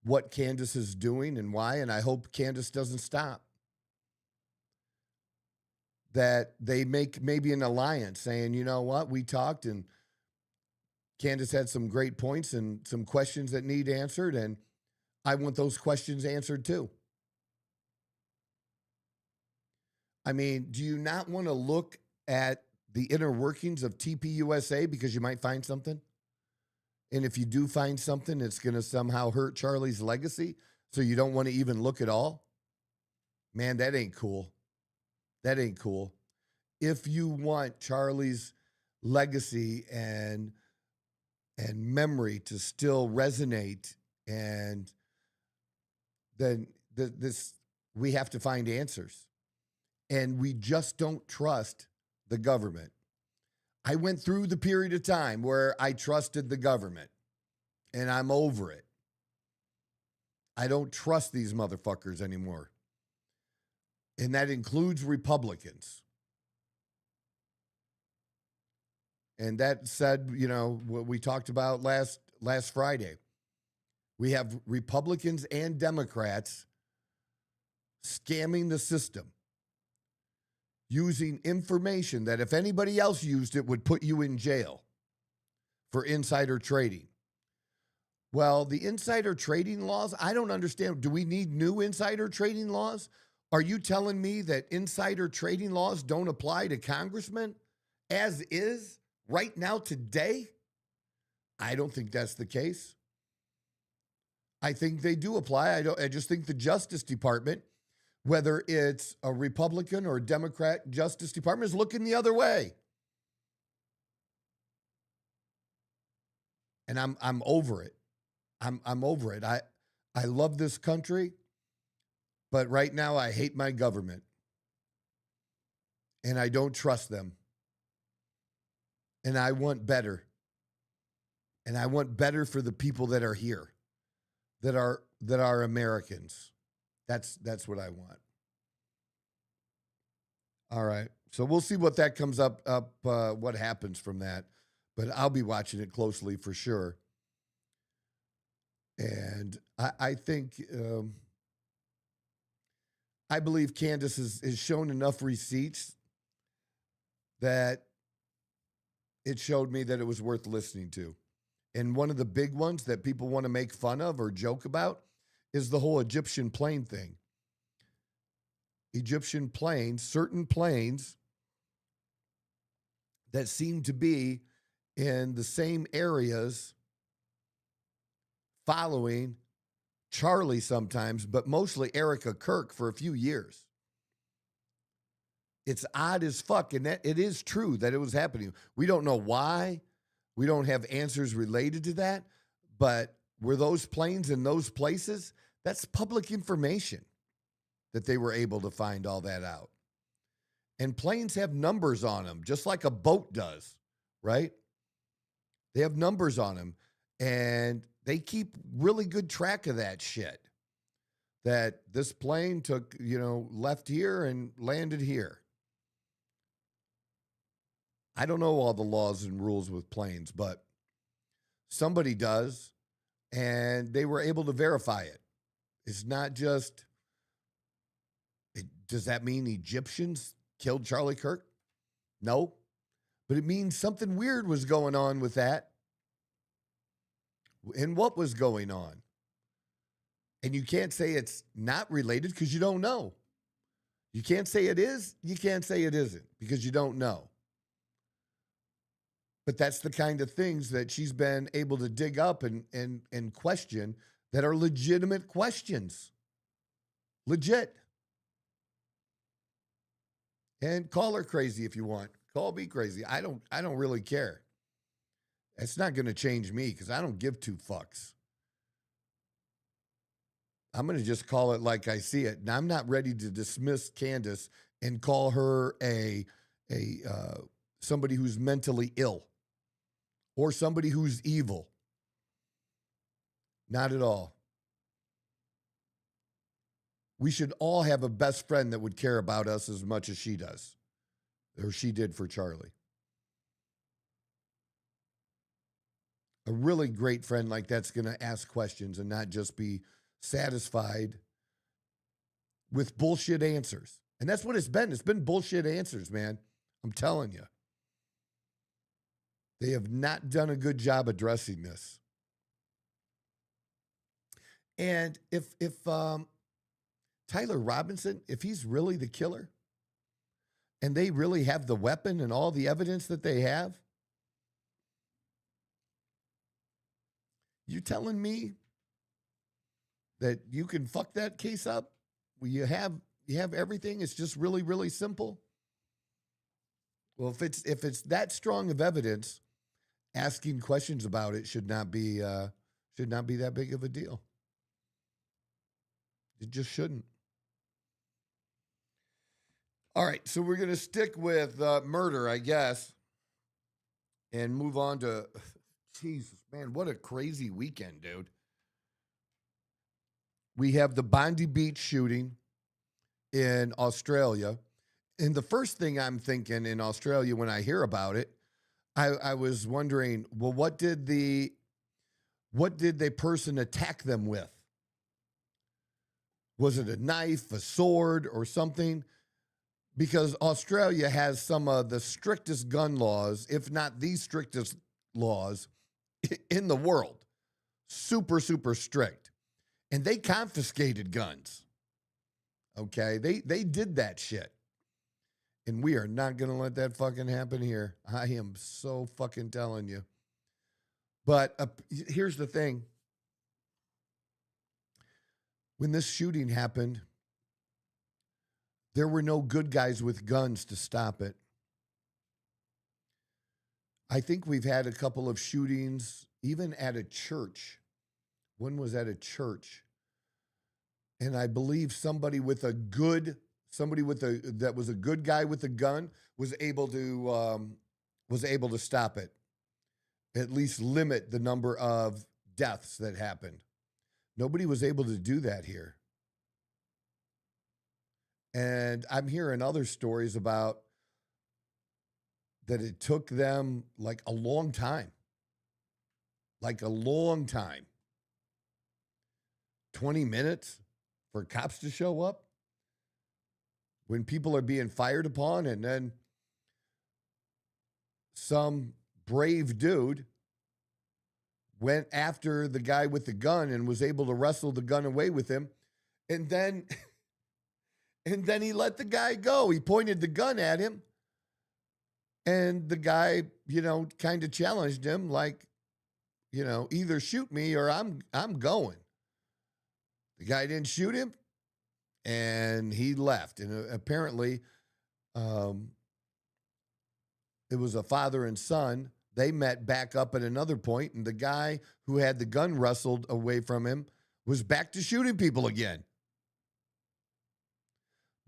what Candace is doing and why, and I hope Candace doesn't stop. That they make maybe an alliance saying, you know what, we talked and Candace had some great points and some questions that need answered, and I want those questions answered too. I mean, do you not want to look at the inner workings of TPUSA because you might find something? And if you do find something, it's going to somehow hurt Charlie's legacy, so you don't want to even look at all? Man, that ain't cool. That ain't cool. If you want Charlie's legacy and memory to still resonate, and then we have to find answers. And we just don't trust the government. I went through the period of time where I trusted the government, and I'm over it. I don't trust these motherfuckers anymore. And that includes Republicans. And that said, what we talked about last Friday. We have Republicans and Democrats scamming the system, using information that if anybody else used it would put you in jail for insider trading. Well, the insider trading laws, I don't understand. Do we need new insider trading laws? Are you telling me that insider trading laws don't apply to congressmen as is right now today? I don't think that's the case. I think they do apply. I just think the Justice Department, whether it's a Republican or a Democrat Justice Department, is looking the other way. And I'm over it. I'm over it. I love this country, but right now I hate my government. And I don't trust them. And I want better. And I want better for the people that are here, that are Americans. That's what I want. All right. So we'll see what that comes up, what happens from that. But I'll be watching it closely for sure. And I think, I believe Candace has shown enough receipts that it showed me that it was worth listening to. And one of the big ones that people want to make fun of or joke about is the whole Egyptian plane thing. Egyptian planes, certain planes that seem to be in the same areas following Charlie sometimes, but mostly ERIKA Kirk for a few years. It's odd as fuck, and that it is true that it was happening. We don't know why. We don't have answers related to that, but were those planes in those places? That's public information that they were able to find all that out. And planes have numbers on them, just like a boat does, right? They have numbers on them, and they keep really good track of that shit. That this plane took, left here and landed here. I don't know all the laws and rules with planes, but somebody does, and they were able to verify it. It's not just, does that mean Egyptians killed Charlie Kirk? No, but it means something weird was going on with that. And what was going on? And you can't say it's not related because you don't know. You can't say it is, you can't say it isn't because you don't know. But that's the kind of things that she's been able to dig up and question that are legitimate questions. Legit. And call her crazy if you want. Call me crazy. I don't really care. It's not going to change me because I don't give two fucks. I'm going to just call it like I see it. And I'm not ready to dismiss Candace and call her a somebody who's mentally ill or somebody who's evil. Not at all. We should all have a best friend that would care about us as much as she does, or she did for Charlie. A really great friend like that's going to ask questions and not just be satisfied with bullshit answers. And that's what it's been. It's been bullshit answers, man. I'm telling you. They have not done a good job addressing this. And if Tyler Robinson, if he's really the killer, and they really have the weapon and all the evidence that they have, you telling me that you can fuck that case up? You have everything. It's just really, really simple. Well, if it's that strong of evidence, asking questions about it should not be that big of a deal. It just shouldn't. All right, so we're gonna stick with murder, I guess, and move on to. Jesus, man, what a crazy weekend, dude. We have the Bondi Beach shooting in Australia. And the first thing I'm thinking in Australia when I hear about it, I was wondering, well, what did the person attack them with? Was it a knife, a sword, or something? Because Australia has some of the strictest gun laws, if not the strictest laws in the world. Super, super strict. And they confiscated guns. Okay? They did that shit. And we are not going to let that fucking happen here. I am so fucking telling you. But here's the thing. When this shooting happened, there were no good guys with guns to stop it. I think we've had a couple of shootings, even at a church. One was at a church. And I believe somebody that was a good guy with a gun was able to stop it. At least limit the number of deaths that happened. Nobody was able to do that here. And I'm hearing other stories about that it took them like a long time. 20 minutes for cops to show up when people are being fired upon, and then some brave dude went after the guy with the gun and was able to wrestle the gun away with him. And then he let the guy go. He pointed the gun at him. And the guy, kind of challenged him like, either shoot me or I'm going. The guy didn't shoot him, and he left. And apparently, it was a father and son. They met back up at another point, and the guy who had the gun wrestled away from him was back to shooting people again.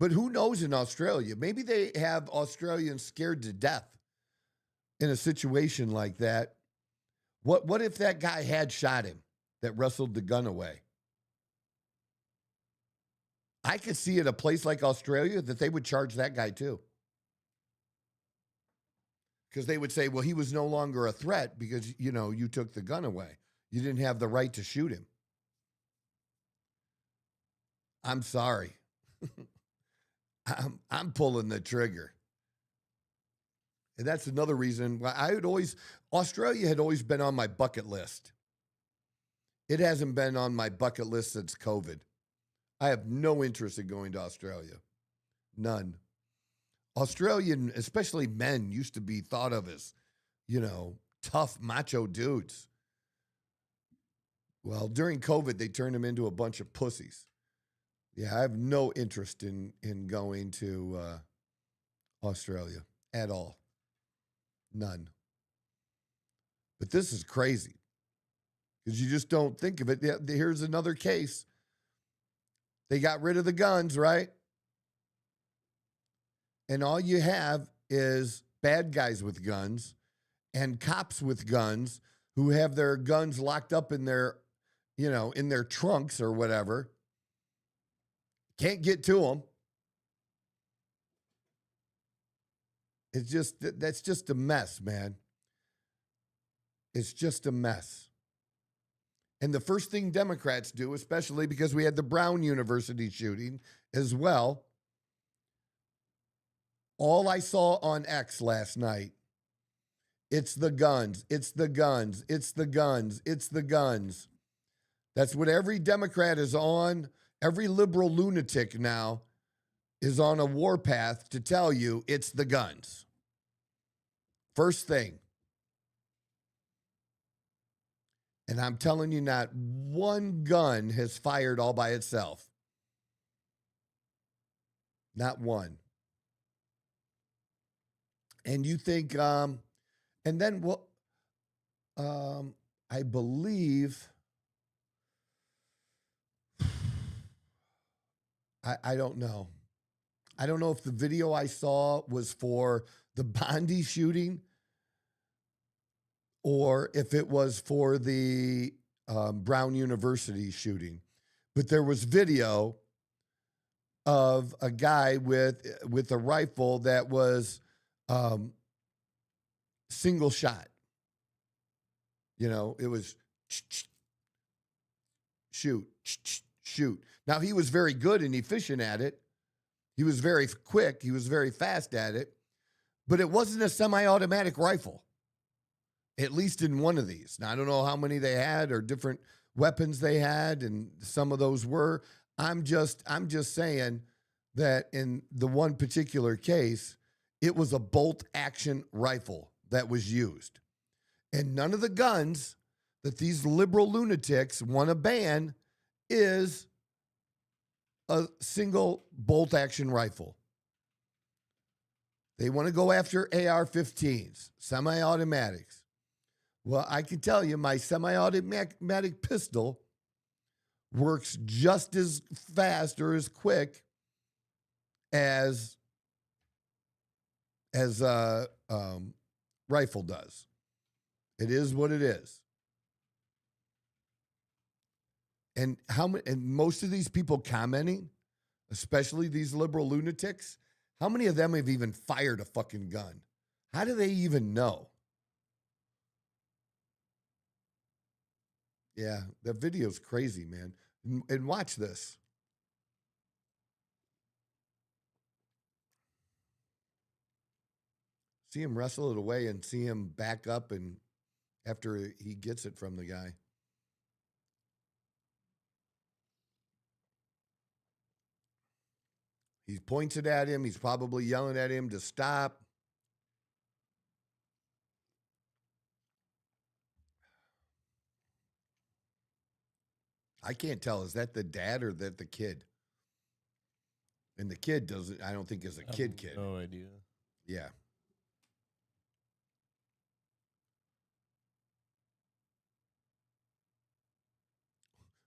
But who knows in Australia? Maybe they have Australians scared to death in a situation like that. What if that guy had shot him that wrestled the gun away? I could see at a place like Australia that they would charge that guy too. Because they would say, well, he was no longer a threat because, you took the gun away. You didn't have the right to shoot him. I'm sorry. I'm pulling the trigger. And that's another reason why Australia had always been on my bucket list. It hasn't been on my bucket list since COVID. I have no interest in going to Australia. None. Australian, especially men, used to be thought of as tough macho dudes. Well, during COVID, they turned them into a bunch of pussies. Yeah, I have no interest in going to Australia at all. None. But this is crazy because you just don't think of it. Here's another case. They got rid of the guns, right? And all you have is bad guys with guns and cops with guns who have their guns locked up in their, in their trunks or whatever. Can't get to them. That's just a mess, man. It's just a mess. And the first thing Democrats do, especially because we had the Brown University shooting as well, all I saw on X last night, it's the guns, it's the guns, it's the guns, it's the guns. That's what every Democrat is on. Every liberal lunatic now is on a warpath to tell you it's the guns. First thing. And I'm telling you, not one gun has fired all by itself. Not one. And you think, and then I believe, I don't know. I don't know if the video I saw was for the Bondi shooting or if it was for the Brown University shooting. But there was video of a guy with a rifle that was single shot. It was shoot, shoot. Now, he was very good and efficient at it. He was very quick. He was very fast at it. But it wasn't a semi-automatic rifle, at least in one of these. Now, I don't know how many they had or different weapons they had, and some of those were. I'm just saying that in the one particular case, it was a bolt-action rifle that was used. And none of the guns that these liberal lunatics want to ban is a single bolt-action rifle. They want to go after AR-15s, semi-automatics. Well, I can tell you my semi-automatic pistol works just as fast or as quick as a rifle does. It is what it is. And most of these people commenting, especially these liberal lunatics, how many of them have even fired a fucking gun? How do they even know? Yeah, that video's crazy, man. And watch this. See him wrestle it away and see him back up and after he gets it from the guy. He points it at him. He's probably yelling at him to stop. I can't tell. Is that the dad or that the kid? And the kid doesn't, I don't think is a kid. No idea. Yeah.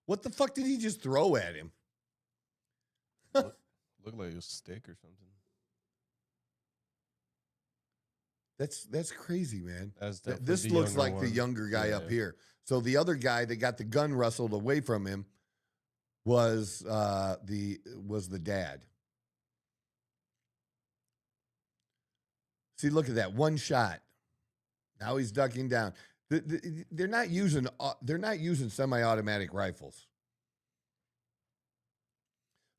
What the fuck did he just throw at him? Looked like a stick or something. That's crazy, man. This looks like the younger guy up here. So the other guy that got the gun wrestled away from him was the dad. See, look at that, one shot. Now he's ducking down. They're not using semi-automatic rifles.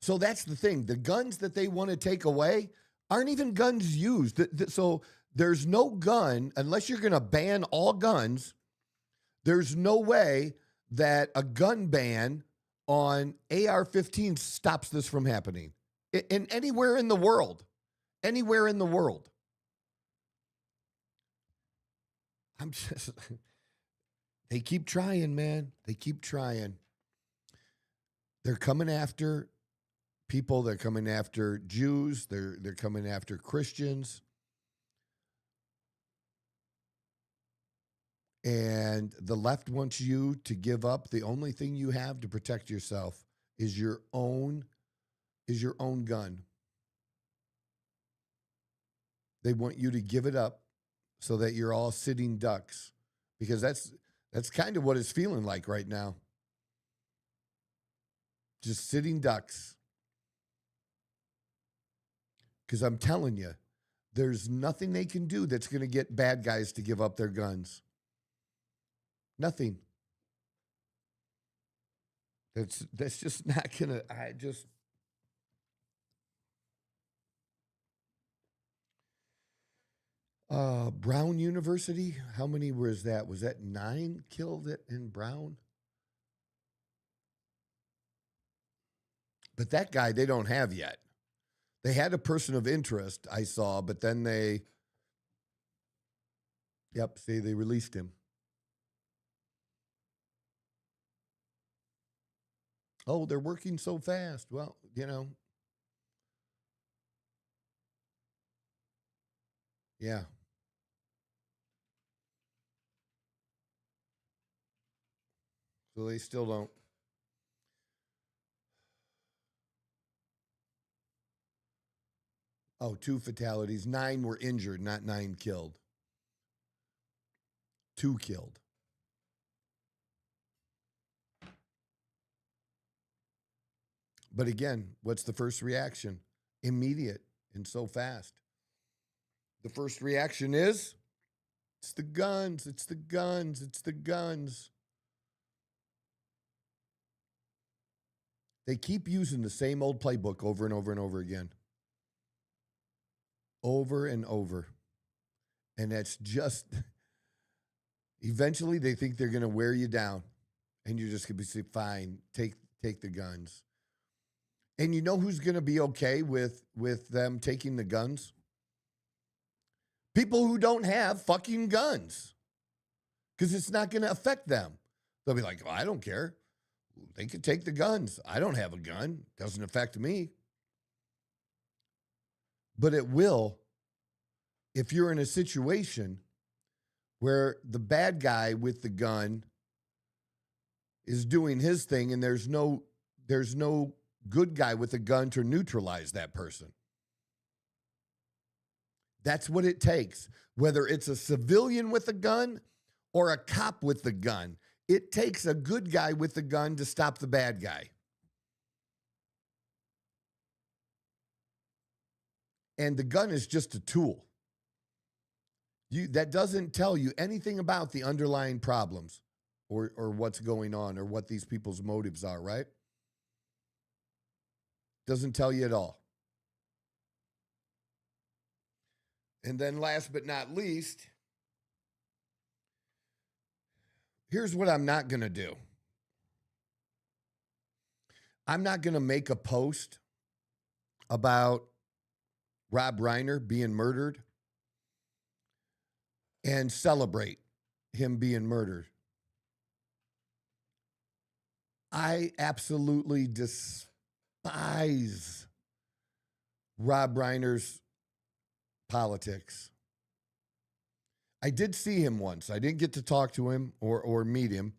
So that's the thing. The guns that they want to take away aren't even guns used. So there's no gun, unless you're going to ban all guns, there's no way that a gun ban on AR-15 stops this from happening. Anywhere in the world. Anywhere in the world. I'm just, they keep trying, man. They keep trying. They're coming after people. They're coming after Jews. They're coming after Christians. And the left wants you to give up. The only thing you have to protect yourself is your own gun. They want you to give it up so that you're all sitting ducks, because that's kind of what it's feeling like right now. Just sitting ducks. Because I'm telling you, there's nothing they can do that's going to get bad guys to give up their guns. Nothing. That's just not going to, Brown University, how many was that? Was that 9 killed in Brown? But that guy they don't have yet. They had a person of interest, I saw, but then they released him. Oh, they're working so fast. Well, yeah. So they still don't. Oh, 2 fatalities. 9 were injured, not 9 killed. 2 killed. But again, what's the first reaction? Immediate and so fast. The first reaction is, it's the guns, it's the guns, it's the guns. They keep using the same old playbook over and over and over again. Over and over. And that's just, eventually they think they're going to wear you down. And you're just going to be fine, take the guns. And you know who's going to be okay with them taking the guns? People who don't have fucking guns. Because it's not going to affect them. They'll be like, oh, I don't care. They could take the guns. I don't have a gun. Doesn't affect me. But it will if you're in a situation where the bad guy with the gun is doing his thing and there's no good guy with a gun to neutralize that person. That's what it takes. Whether it's a civilian with a gun or a cop with the gun, it takes a good guy with the gun to stop the bad guy. And the gun is just a tool. That doesn't tell you anything about the underlying problems or what's going on or what these people's motives are, right? Doesn't tell you at all. And then last but not least, here's what I'm not going to do. I'm not going to make a post about Rob Reiner being murdered and celebrate him being murdered. I absolutely despise Rob Reiner's politics. I did see him once. I didn't get to talk to him or meet him,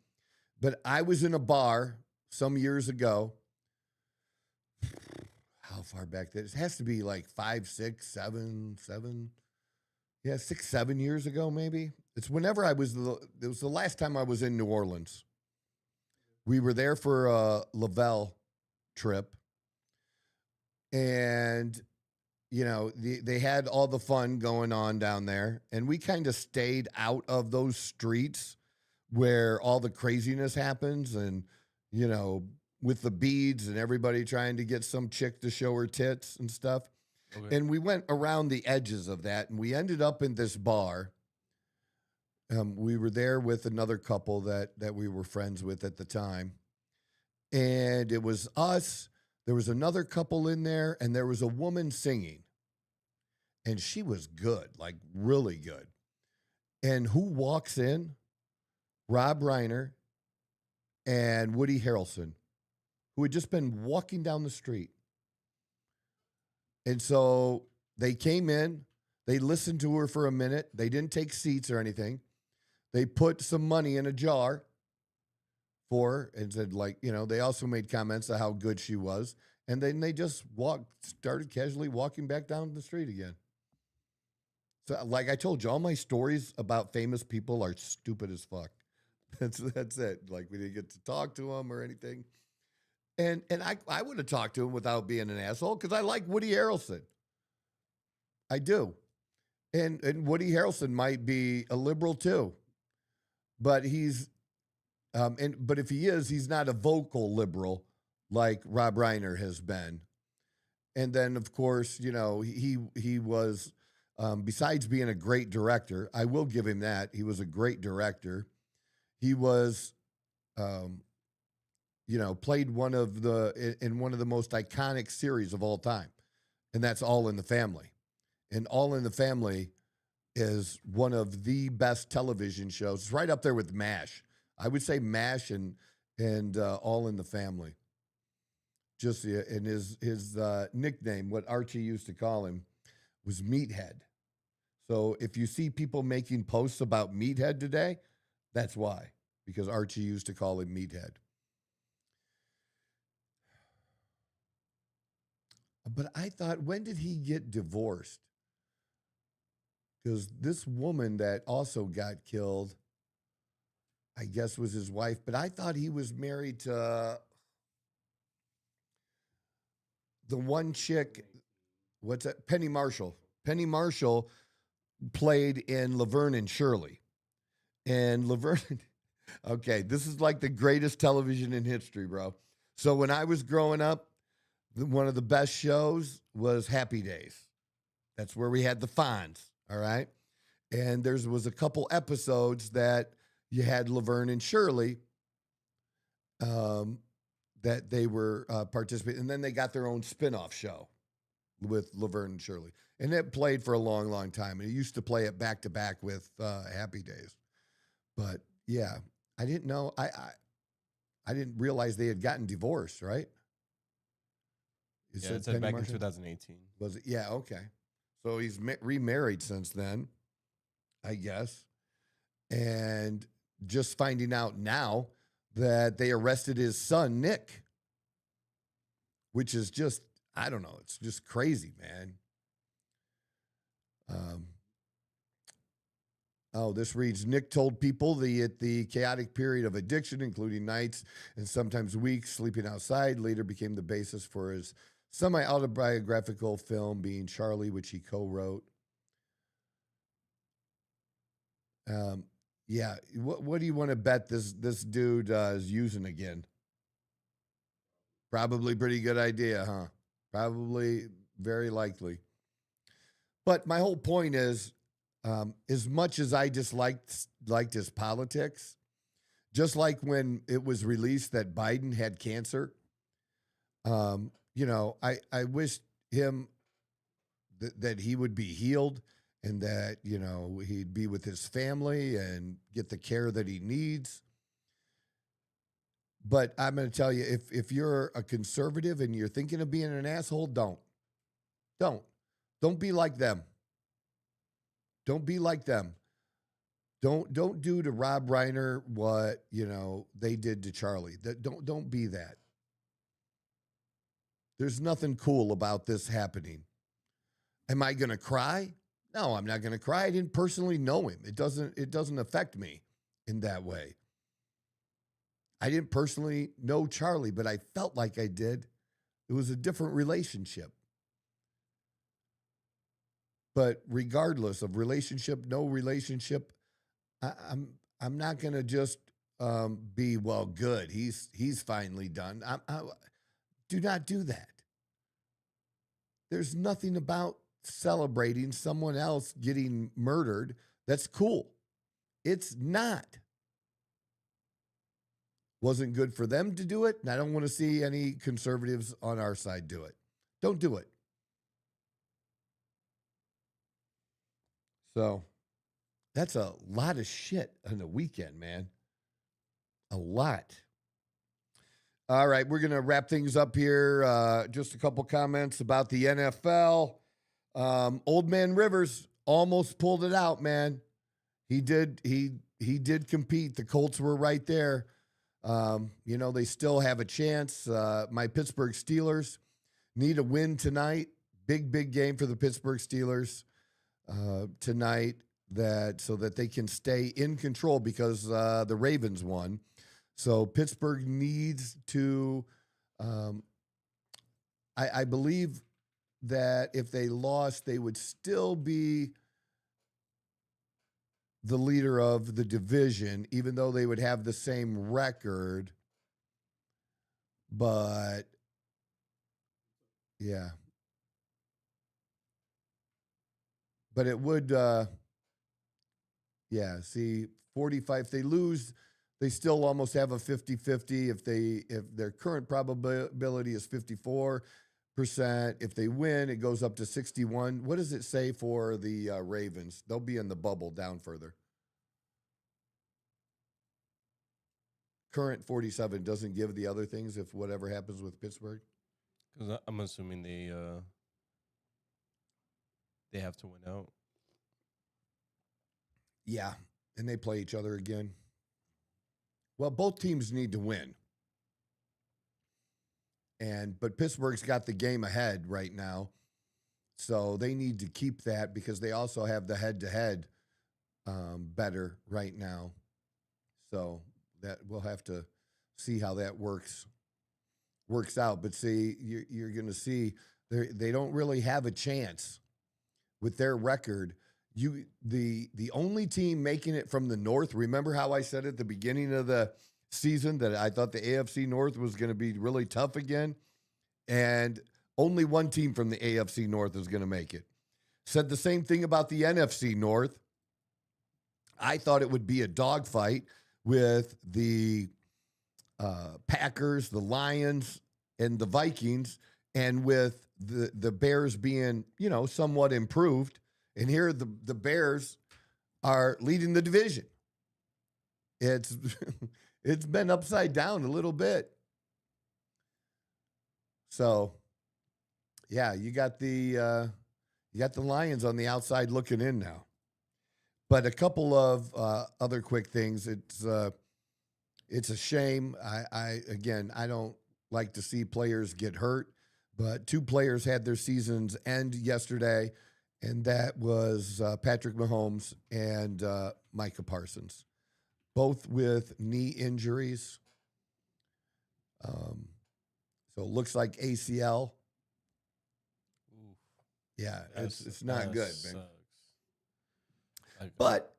but I was in a bar some years ago. How far back that? It has to be like 5, 6, 7. Yeah, 6, 7 years ago, maybe. It's whenever it was the last time I was in New Orleans. We were there for a Lavelle trip. And, they had all the fun going on down there. And we kind of stayed out of those streets where all the craziness happens. And, with the beads and everybody trying to get some chick to show her tits and stuff. Okay. And we went around the edges of that, and we ended up in this bar. We were there with another couple that we were friends with at the time. And it was us. There was another couple in there, and there was a woman singing. And she was good, like really good. And who walks in? Rob Reiner and Woody Harrelson, who had just been walking down the street. And so they came in, they listened to her for a minute. They didn't take seats or anything. They put some money in a jar for her and said, like, you know, they also made comments on how good she was. And then they just started casually walking back down the street again. So, like I told you, all my stories about famous people are stupid as fuck. That's it. Like, we didn't get to talk to them or anything. And I would have talked to him without being an asshole because I like Woody Harrelson. I do. And Woody Harrelson might be a liberal too. But but if he is, he's not a vocal liberal like Rob Reiner has been. And then, of course, you know, he was, besides being a great director, I will give him that. He was a great director. He was, you know, played in one of the most iconic series of all time, and that's All in the Family. And All in the Family is one of the best television shows. It's right up there with MASH. I would say MASH and All in the Family. Just and his nickname, what Archie used to call him, was Meathead. So if you see people making posts about Meathead today, that's why, because Archie used to call him Meathead. But I thought, when did he get divorced? Because this woman that also got killed, I guess, was his wife. But I thought he was married to the one chick. What's that? Penny Marshall. Penny Marshall played in Laverne and Shirley. And Laverne, okay, this is like the greatest television in history, bro. So when I was growing up, one of the best shows was Happy Days. That's where we had the Fonz, all right? And there was a couple episodes that you had Laverne and Shirley that they were participating. And then they got their own spinoff show with Laverne and Shirley. And it played for a long, long time. And it used to play it back to back with Happy Days. But yeah, I didn't know. I didn't realize they had gotten divorced, right? It said back in 2018. Was it? Yeah, okay. So he's remarried since then, I guess. And just finding out now that they arrested his son, Nick, which is just, I don't know, it's just crazy, man. This reads, Nick told people at the chaotic period of addiction, including nights and sometimes weeks sleeping outside, later became the basis for his semi-autobiographical film, Being Charlie, which he co-wrote. Yeah, what do you want to bet this dude is using again? Probably pretty good idea, huh? Probably very likely. But my whole point is, as much as I disliked his politics, just like when it was released that Biden had cancer, you know, I wished him that he would be healed and that, you know, he'd be with his family and get the care that he needs. But I'm going to tell you, if you're a conservative and you're thinking of being an asshole, don't be like them. Don't be like them. Don't do to Rob Reiner what, you know, they did to Charlie. Don't be that. There's nothing cool about this happening. Am I going to cry? No, I'm not going to cry. I didn't personally know him. It doesn't affect me in that way. I didn't personally know Charlie, but I felt like I did. It was a different relationship. But regardless of relationship, no relationship, I'm not going to just be, well, good. He's finally done. Do not do that. There's nothing about celebrating someone else getting murdered that's cool. It's not. Wasn't good for them to do it, and I don't want to see any conservatives on our side do it. Don't do it. So That's a lot of shit on the weekend, man. A lot. All right, we're going to wrap things up here. Just a couple comments about the NFL. Old Man Rivers almost pulled it out, man. He did. He did compete. The Colts were right there. They still have a chance. My Pittsburgh Steelers need a win tonight. Big game for the Pittsburgh Steelers tonight, so that they can stay in control because the Ravens won. So Pittsburgh needs to. I believe that if they lost, they would still be the leader of the division, even though they would have the same record. But yeah. But it would, see, 45, if they lose, they still almost have a 50-50. If their current probability is 54%, if they win, it goes up to 61. What does it say for the Ravens? They'll be in the bubble down further. Current 47 doesn't give the other things if whatever happens with Pittsburgh? Because I'm assuming they have to win out. Yeah, and they play each other again. Well, both teams need to win. But Pittsburgh's got the game ahead right now. So they need to keep that because they also have the head-to-head better right now. So that we'll have to see how that works out. But see, you're going to see they don't really have a chance with their record. The only team making it from the North, remember how I said at the beginning of the season that I thought the AFC North was going to be really tough again? And only one team from the AFC North is going to make it. Said the same thing about the NFC North. I thought it would be a dogfight with the Packers, the Lions, and the Vikings, and with the Bears being, somewhat improved. And here the Bears are leading the division. It's it's been upside down a little bit. So, yeah, you got the Lions on the outside looking in now. But a couple of other quick things. It's a shame. I don't like to see players get hurt, but two players had their seasons end yesterday, and that was Patrick Mahomes and Micah Parsons, both with knee injuries. So it looks like ACL. Oof. Yeah, it's not good, man. Sucks. But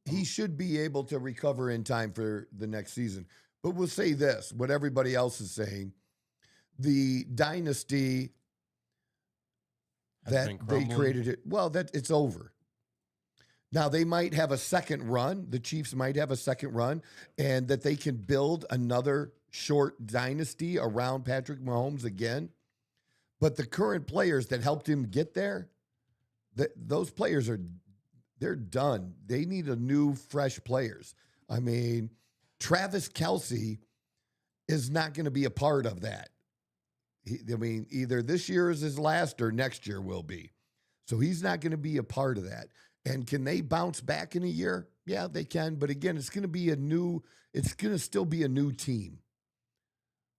he should be able to recover in time for the next season. But we'll say this, what everybody else is saying, the dynasty that they created, that it's over. Now, they might have a second run. The Chiefs might have a second run, and that they can build another short dynasty around Patrick Mahomes again. But the current players that helped him get there, those players they're done. They need a new, fresh players. I mean, Travis Kelce is not going to be a part of that. Either this year is his last or next year will be. So he's not going to be a part of that. And can they bounce back in a year? Yeah, they can. But again, it's going to still be a new team.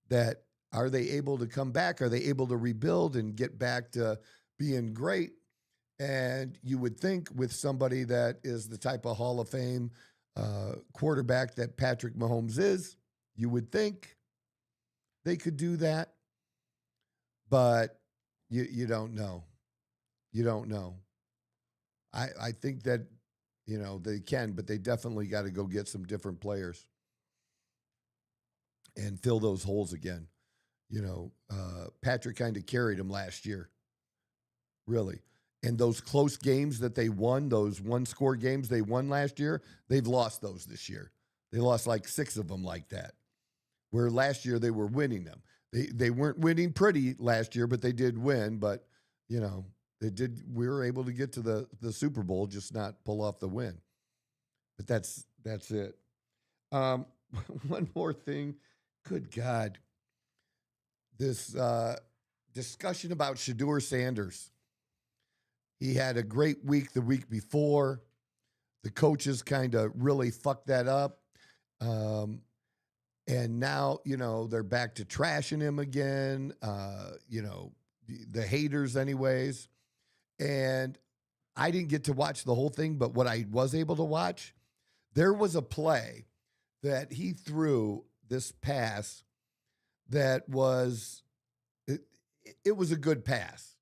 That are they able to come back? Are they able to rebuild and get back to being great? And you would think with somebody that is the type of Hall of Fame quarterback that Patrick Mahomes is, you would think they could do that. But you don't know. You don't know. I think that, they can, but they definitely got to go get some different players and fill those holes again. Patrick kind of carried him last year, really. And those close games that they won, those one-score games they won last year, they've lost those this year. They lost like 6 of them like that, where last year they were winning them. They weren't winning pretty last year, but they did win. But, they did. We were able to get to the Super Bowl, just not pull off the win. But that's it. One more thing. Good God. This discussion about Shedeur Sanders. He had a great week the week before. The coaches kind of really fucked that up. And now, they're back to trashing him again, the haters, anyways. And I didn't get to watch the whole thing, but what I was able to watch, there was a play that he threw this pass that was, it was a good pass.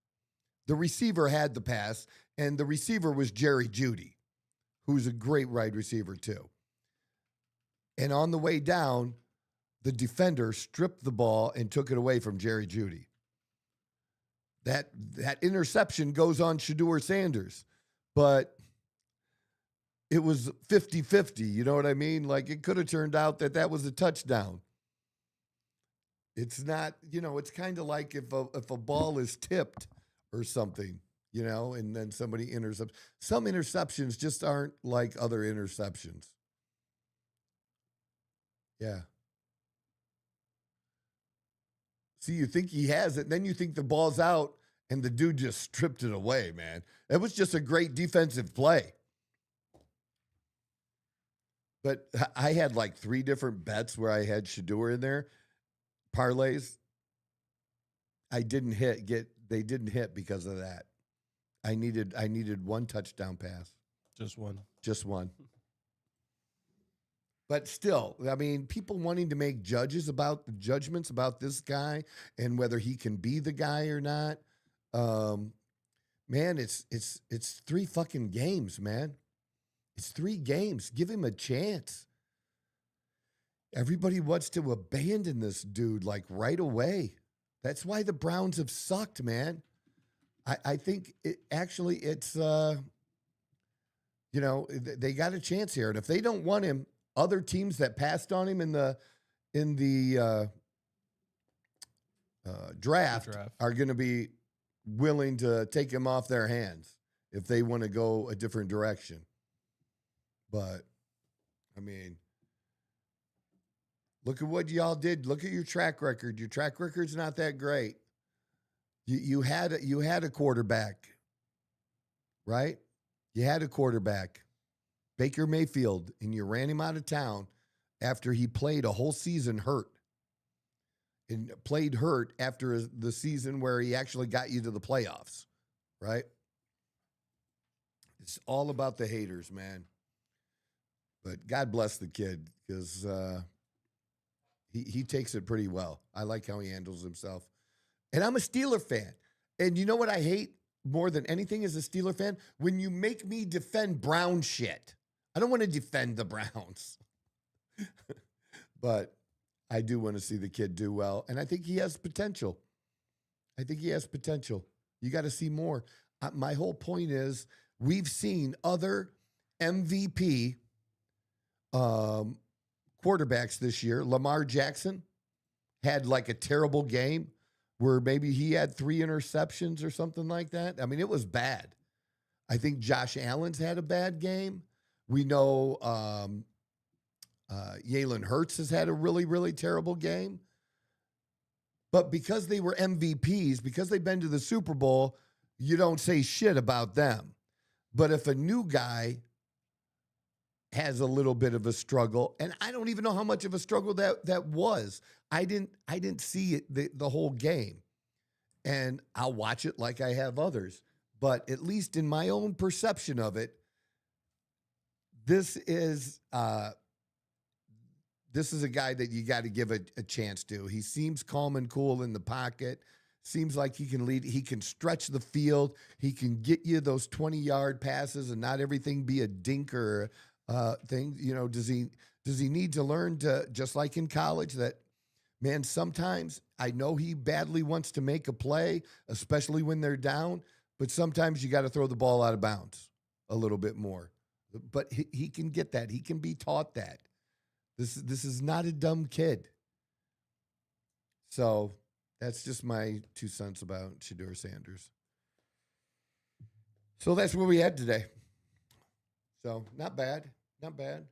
The receiver had the pass, and the receiver was Jerry Jeudy, who's a great wide receiver too. And on the way down, the defender stripped the ball and took it away from Jerry Jeudy. That interception goes on Shedeur Sanders, but it was 50-50, you know what I mean? Like, it could have turned out that was a touchdown. It's not, it's kind of like if a ball is tipped or something, and then somebody intercepts. Some interceptions just aren't like other interceptions. Yeah. See, you think he has it, then you think the ball's out, and the dude just stripped it away, man. It was just a great defensive play. But I had like 3 different bets where I had Shedeur in there. Parlays. They didn't hit because of that. I needed 1 touchdown pass. Just one. But still, I mean, people wanting to make judgments about this guy and whether he can be the guy or not. Man, it's 3 fucking games, man. It's 3 games. Give him a chance. Everybody wants to abandon this dude like right away. That's why the Browns have sucked, man. I think it's they got a chance here, and if they don't want him, other teams that passed on him in the draft are going to be willing to take him off their hands if they want to go a different direction. But I mean, look at what y'all did. Look at your track record. Your track record's not that great. You had a quarterback, right? You had a quarterback, Baker Mayfield, and you ran him out of town after he played a whole season hurt. And played hurt after the season where he actually got you to the playoffs, right? It's all about the haters, man. But God bless the kid, because he takes it pretty well. I like how he handles himself. And I'm a Steeler fan. And you know what I hate more than anything as a Steeler fan? When you make me defend Brown shit. I don't want to defend the Browns. But I do want to see the kid do well. And I think he has potential. You got to see more. My whole point is we've seen other MVP quarterbacks this year. Lamar Jackson had like a terrible game where maybe he had 3 interceptions or something like that. I mean, it was bad. I think Josh Allen's had a bad game. We know Jalen Hurts has had a really, really terrible game. But because they were MVPs, because they've been to the Super Bowl, you don't say shit about them. But if a new guy has a little bit of a struggle, and I don't even know how much of a struggle that was. I didn't see it the whole game. And I'll watch it like I have others. But at least in my own perception of it, this is a guy that you got to give a chance to. He seems calm and cool in the pocket. Seems like he can lead. He can stretch the field. He can get you those 20-yard passes and not everything be a dink or thing. Does he need to learn to, just like in college, that, man, sometimes I know he badly wants to make a play, especially when they're down, but sometimes you got to throw the ball out of bounds a little bit more. But he can get that. He can be taught that. This is not a dumb kid. So that's just my 2 cents about Shedeur Sanders. So that's where we had today. So not bad. Not bad.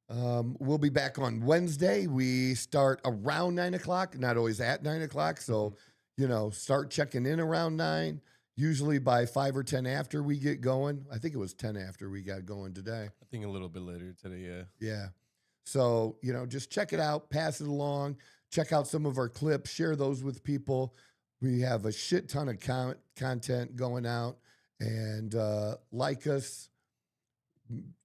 We'll be back on Wednesday. We start around 9 o'clock, not always at 9 o'clock. So, start checking in around 9. Usually by 5 or 10 after we get going. I think it was 10 after we got going today. I think a little bit later today, yeah. Yeah. So, just check it out, pass it along, check out some of our clips, share those with people. We have a shit ton of content going out, and like us,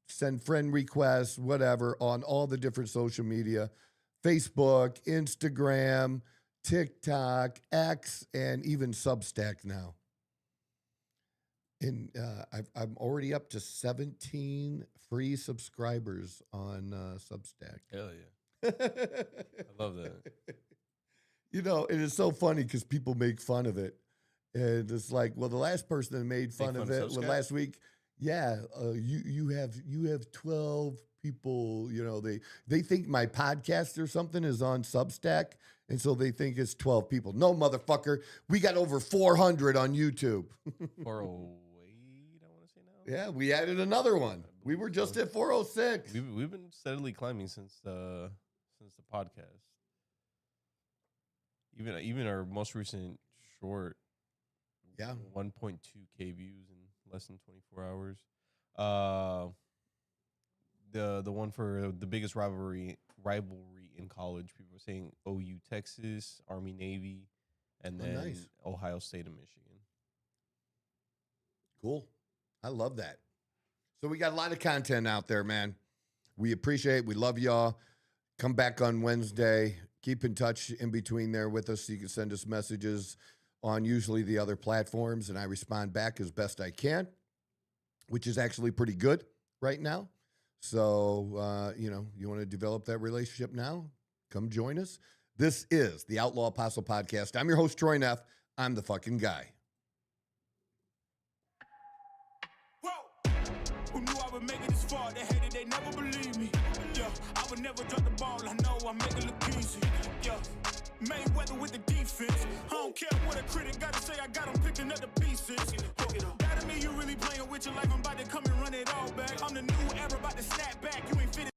send friend requests, whatever, on all the different social media, Facebook, Instagram, TikTok, X, and even Substack now. And I'm already up to 17 free subscribers on Substack. Hell yeah. I love that. It is so funny because people make fun of it. And it's like, well, the last person that made fun of it last week, you have 12 people, they think my podcast or something is on Substack, and so they think it's 12 people. No, motherfucker, we got over 400 on YouTube. 408, I want to say now. Yeah, we added another one. We were just at 406. We've been steadily climbing since the podcast. Even our most recent short, 1.2K views in less than 24 hours. The one for the biggest rivalry in college, people were saying OU Texas, Army Navy, and then Ohio State and Michigan. Cool. I love that. So we got a lot of content out there, man. We appreciate it. We love y'all. Come back on Wednesday. Keep in touch in between there with us. You can send us messages on usually the other platforms, and I respond back as best I can, which is actually pretty good right now. So, you want to develop that relationship now? Come join us. This is the Outlaw Apostle Podcast. I'm your host, Troy Neff. I'm the fucking guy. Whoa! Who knew I would make it this far? They hated, they never believed me. Yeah, I would never drop the ball. I know I make it look easy. Yeah. Mayweather with the defense. I don't care what a critic got to say. I got them picking up the pieces. That to me, you really playing with your life. I'm about to come and run it all back. I'm the new era, about to snap back. You ain't fitting